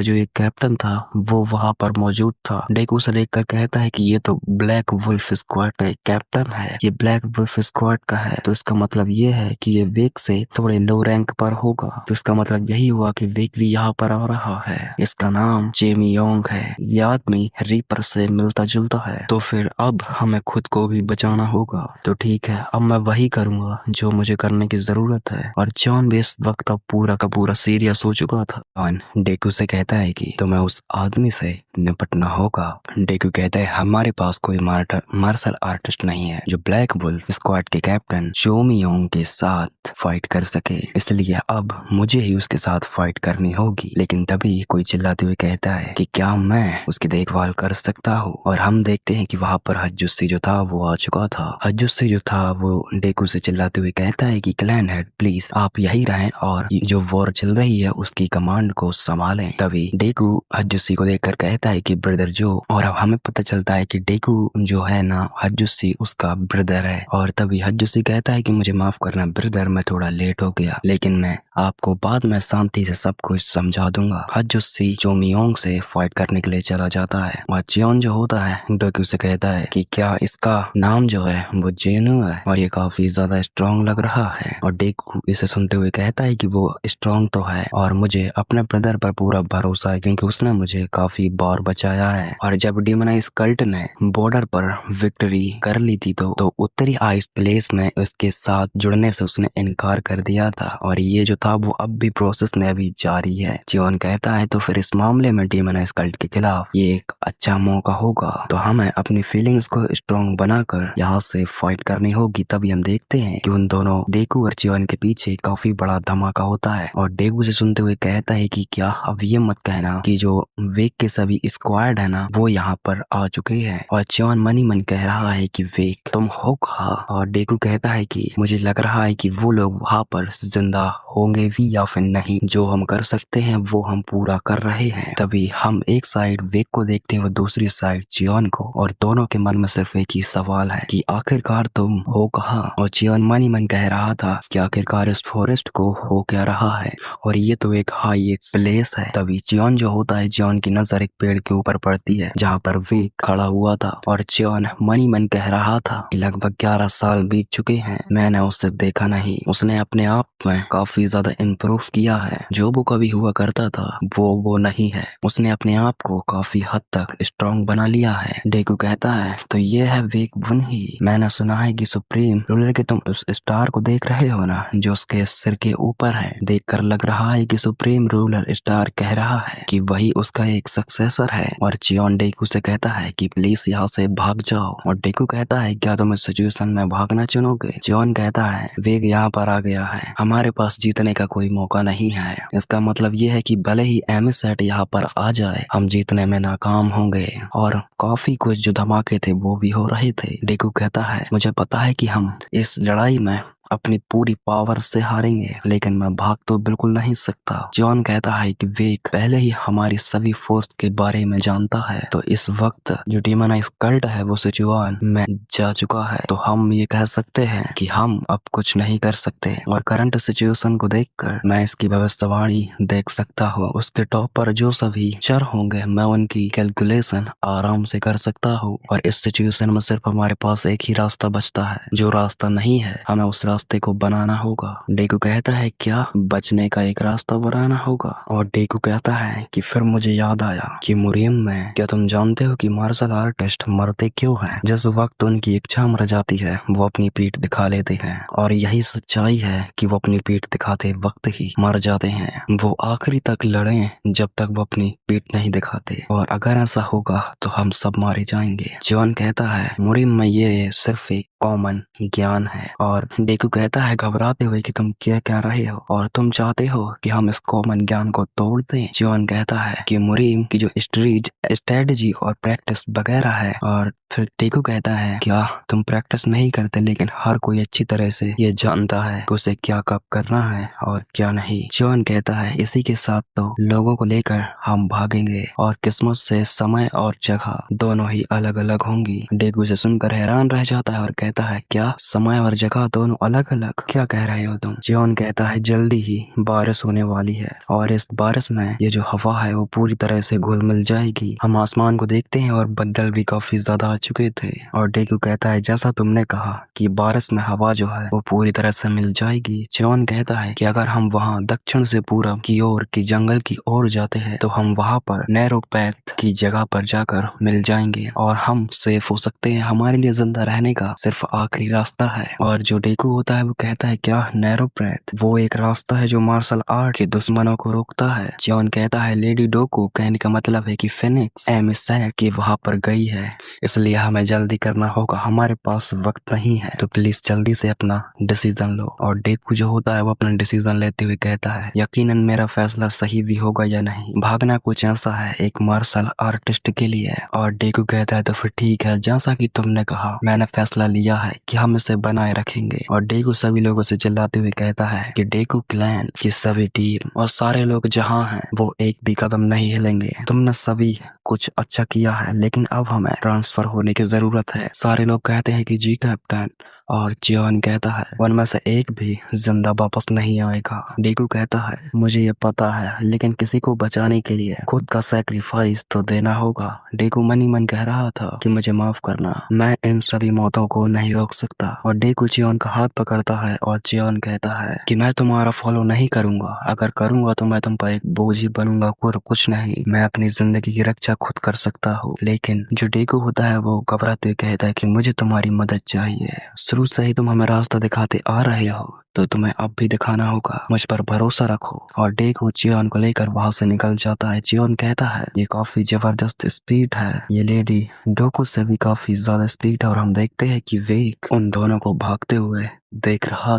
जो एक कैप्टन था वो वहाँ पर मौजूद था। डेकू से देखकर कहता है कि ये तो ब्लैक वुल्फ स्क्वाड का एक कैप्टन है, ये ब्लैक वुल्फ स्क्वाड का है, तो इसका मतलब ये है कि ये वेक से थोड़े लो रैंक पर होगा। तो इसका मतलब यही हुआ कि वेक भी यहाँ पर आ रहा है। इसका नाम जेमी योंग है, ये आदमी रीपर से मिलता जुलता है। तो फिर अब हमें खुद को भी बचाना होगा। तो ठीक है, अब मैं वही करूंगा जो मुझे करने की जरूरत है। और जॉन भी इस वक्त अब पूरा का पूरा सीरियस हो चुका था। जॉन डेकू से कहता है कि तुम्हें उस आदमी से निपटना होगा। डेकू कहता है हमारे पास कोई मार्शल आर्टिस्ट नहीं है जो ब्लैक वुल्फ स्क्वाड के कैप्टन चोमियोंग के साथ फाइट कर सके, इसलिए अब मुझे ही उसके साथ फाइट करनी होगी। लेकिन तभी कोई चिल्लाते हुए कहता है कि क्या मैं उसकी देखभाल कर सकता हूँ। और हम देखते हैं कि वहाँ पर हज्जुस्सी जो था वो आ चुका था। हज्जुस्सी जो था वो डेकू से चिल्लाते हुए कहता है कि क्लैन हेड प्लीज आप यही रहें और जो वॉर चल रही है उसकी कमांड को संभालें। तभी डेकू हज्जुस्सी को देखकर कहता है कि ब्रदर जो, और अब हमें पता चलता है कि डेकू जो है ना हज्जुस्सी उसका ब्रदर है। और तभी हज्जुस्सी कहता है कि मुझे माफ करना ब्रदर, मैं थोड़ा लेट हो गया, लेकिन मैं आपको बाद में शांति से सब कुछ समझा दूंगा। हज्जुस्सी चोमियोंग से फाइट करने के लिए चला जाता है। और चियोन जो होता है डेकू से कहता है कि क्या इसका नाम जो है वो जेनू है और ये काफी ज्यादा स्ट्रॉन्ग लग रहा है। और डेकू इसे सुनते हुए कहता है कि वो स्ट्रॉन्ग तो है और मुझे अपने ब्रदर पर पूरा भरोसा है क्योंकि उसने मुझे काफी बार बचाया है। और जब डीमनाइज कल्ट ने बॉर्डर पर विक्ट्री कर ली थी तो उत्तरी आइस प्लेस में उसके साथ जुड़ने से उसने इनकार कर दिया था और ये जो था वो अब भी प्रोसेस में अभी जारी है। चियोन कहता है तो फिर इस मामले में डीमनाइज कल्ट के खिलाफ ये एक अच्छा मौका होगा, तो हमें अपनी फीलिंग्स को स्ट्रॉन्ग बनाकर यहाँ से फाइट करनी होगी। तभी हम देखते हैं कि उन दोनों डेकू और चियोन के पीछे काफी बड़ा धमाका होता है। और डेकू से सुनते हुए कहता है कि क्या अब ये मत कहना कि जो वेक के सभी स्क्वाड है ना वो यहाँ पर आ चुके हैं। और चियोन मनी मन कह रहा है कि वेक तुम हो कहा। और डेकू कहता है कि मुझे लग रहा है कि वो लोग वहाँ पर जिंदा होंगे भी या फिर नहीं, जो हम कर सकते हैं वो हम पूरा कर रहे हैं। तभी हम एक साइड वेक को देखते हैं और दूसरी साइड चियोन को, और दोनों के मन में सिर्फ एक ही सवाल है कि आखिरकार तुम हो कहाँ। और चियोन मनी मन कह रहा था कि आखिरकार इस फॉरेस्ट को हो क्या रहा है और ये तो एक हाई प्लेस है। तभी चियोन जो होता है, चियोन की नजर एक पेड़ के ऊपर पड़ती है जहाँ पर वेक खड़ा हुआ था। और चियोन मनी मन कह रहा था कि लगभग 11 साल बीत चुके हैं, मैंने उसे देखा नहीं, उसने अपने आप में काफी ज्यादा इम्प्रूव किया है, जो वो कभी हुआ करता था वो नहीं है, उसने अपने आप को काफी हद तक स्ट्रॉन्ग बना लिया है। डेकू कहता है तो ये है वेक बुन ही, मैंने सुना है कि सुप्रीम रूलर के तुम उस स्टार को देख रहे हो ना जो उसके सिर के ऊपर है, देखकर लग रहा है कि सुप्रीम रूलर स्टार कह रहा है कि वही उसका एक सक्सेसर है। और चियोन डेकू से कहता है कि प्लीज यहाँ से भाग जाओ। और डेकू कहता है क्या तुम इस सिचुएशन में भागना चुनोगे। चियोन कहता है वेग यहाँ पर आ गया है, हमारे पास जीतने का कोई मौका नहीं है, इसका मतलब ये है कि भले ही एमिसेट यहाँ पर आ जाए हम जीतने में नाकाम होंगे। और काफी कुछ जो धमाके थे वो भी हो रहे थे। डेकू कहता है मुझे पता है कि हम इस लड़ाई में अपनी पूरी पावर से हारेंगे, लेकिन मैं भाग तो बिल्कुल नहीं सकता। जॉन कहता है कि वेक पहले ही हमारी सभी फोर्स के बारे में जानता है, तो इस वक्त जो डीमनाइज कल्ट है वो सिचुएशन में जा चुका है, तो हम ये कह सकते हैं कि हम अब कुछ नहीं कर सकते। और करंट सिचुएशन को देखकर मैं इसकी भविष्यवाणी देख सकता हूँ। उसके टॉप पर जो सभी चर होंगे मैं उनकी कैलकुलेशन आराम से कर सकता हूँ। और इस सिचुएशन में सिर्फ हमारे पास एक ही रास्ता बचता है, जो रास्ता नहीं है हमें उस रास्ते को बनाना होगा। डेकू कहता है क्या बचने का एक रास्ता बनाना होगा। और डेकू कहता है कि फिर मुझे याद आया कि मुरीम में, क्या तुम जानते हो कि मार्शल आर्टिस्ट मरते क्यों हैं? जिस वक्त उनकी इच्छा मर जाती है वो अपनी पीठ दिखा लेते हैं, और यही सच्चाई है कि वो अपनी पीठ दिखाते वक्त ही मर जाते हैं। वो आखिरी तक लड़े जब तक वो अपनी पीठ नहीं दिखाते, और अगर ऐसा होगा तो हम सब मारे जाएंगे। जॉन कहता है मुरीम में ये सिर्फ एक कॉमन ज्ञान है। और डेकू कहता है घबराते हुए कि तुम क्या कह रहे हो और तुम चाहते हो कि हम इस कॉमन ज्ञान को तोड़ दें। जॉन कहता है कि मुरीम की जो स्ट्रीट स्ट्रेटजी और प्रैक्टिस वगैरह है। और फिर डेकू कहता है क्या तुम प्रैक्टिस नहीं करते, लेकिन हर कोई अच्छी तरह से ये जानता है कि उसे क्या कब करना है और क्या नहीं। जॉन कहता है इसी के साथ तो लोगों को लेकर हम भागेंगे, और किस्मत से समय और जगह दोनों ही अलग अलग होंगी। डेकू से सुनकर हैरान रह जाता है और कहता है क्या समय और जगह दोनों अलग अलग, क्या कह रहे हो तुम? जॉन कहता है जल्दी ही बारिश होने वाली है, और इस बारिश में ये जो हवा है वो पूरी तरह से घुल मिल जाएगी। हम आसमान को देखते हैं और बदल भी काफी ज्यादा आ चुके थे। और डेकू कहता है जैसा तुमने कहा कि बारिश में हवा जो है वो पूरी तरह से मिल जाएगी। जॉन कहता है कि अगर हम वहाँ दक्षिण से पूरब की ओर की जंगल की ओर जाते हैं तो हम वहाँ पर नैरो पैथ की जगह पर जाकर मिल जाएंगे और हम सेफ हो सकते हैं। हमारे लिए जिंदा रहने का सिर्फ सिर्फ आखिरी रास्ता है। और जो डेकू होता है वो कहता है क्या नैरो ब्रेथ वो एक रास्ता है जो मार्शल आर्ट के दुश्मनों को रोकता है। जियोन कहता है लेडी डोकू कहने का मतलब है कि फिनिक्स एमिसैट की वहां पर गई है, इसलिए हमें जल्दी करना होगा, हमारे पास वक्त नहीं है, तो प्लीज जल्दी से अपना डिसीजन लो। और डेकू जो होता है वो अपना डिसीजन लेते हुए कहता है यकीनन मेरा फैसला सही भी होगा या नहीं, भागना कुछ ऐसा है एक मार्शल आर्टिस्ट के लिए। और डेकू कहता है तो फिर ठीक है, जैसा कि तुमने कहा मैंने फैसला लिया है कि हम इसे बनाए रखेंगे। और डेकू सभी लोगों से चिल्लाते हुए कहता है कि डेकू क्लैन की सभी टीम और सारे लोग जहाँ हैं वो एक भी कदम नहीं हिलेंगे। तुमने सभी कुछ अच्छा किया है लेकिन अब हमें ट्रांसफर होने की जरूरत है। सारे लोग कहते हैं कि जी कैप्टन। और जियोन कहता है उनमें से एक भी जिंदा वापस नहीं आएगा। डेकू कहता है मुझे ये पता है लेकिन किसी को बचाने के लिए खुद का सैक्रिफाइस तो देना होगा। डेकू मन ही मन कह रहा था कि मुझे माफ करना, मैं इन सभी मौतों को नहीं रोक सकता। और डेकू जियोन का हाथ पकड़ता है और जियोन कहता है कि मैं तुम्हारा फॉलो नहीं करूंगा, अगर करूंगा तो मैं तुम पर एक बोझ ही बनूंगा और कुछ नहीं, मैं अपनी जिंदगी की रक्षा खुद कर सकता हूँ। लेकिन जो डेकू होता है वो घबराते हुए कहता है कि मुझे तुम्हारी मदद चाहिए, शुरू से ही तुम हमें रास्ता दिखाते आ रहे हो तो तुम्हें अब भी दिखाना होगा, मुझ पर भरोसा रखो। और डेकू जियोन को लेकर वहां से निकल जाता है। जियोन कहता है ये काफी जबरदस्त स्पीड है, ये लेडी डोकू से भी काफी ज्यादा स्पीड है। और हम देखते हैं कि वेक उन दोनों को भागते हुए देख रहा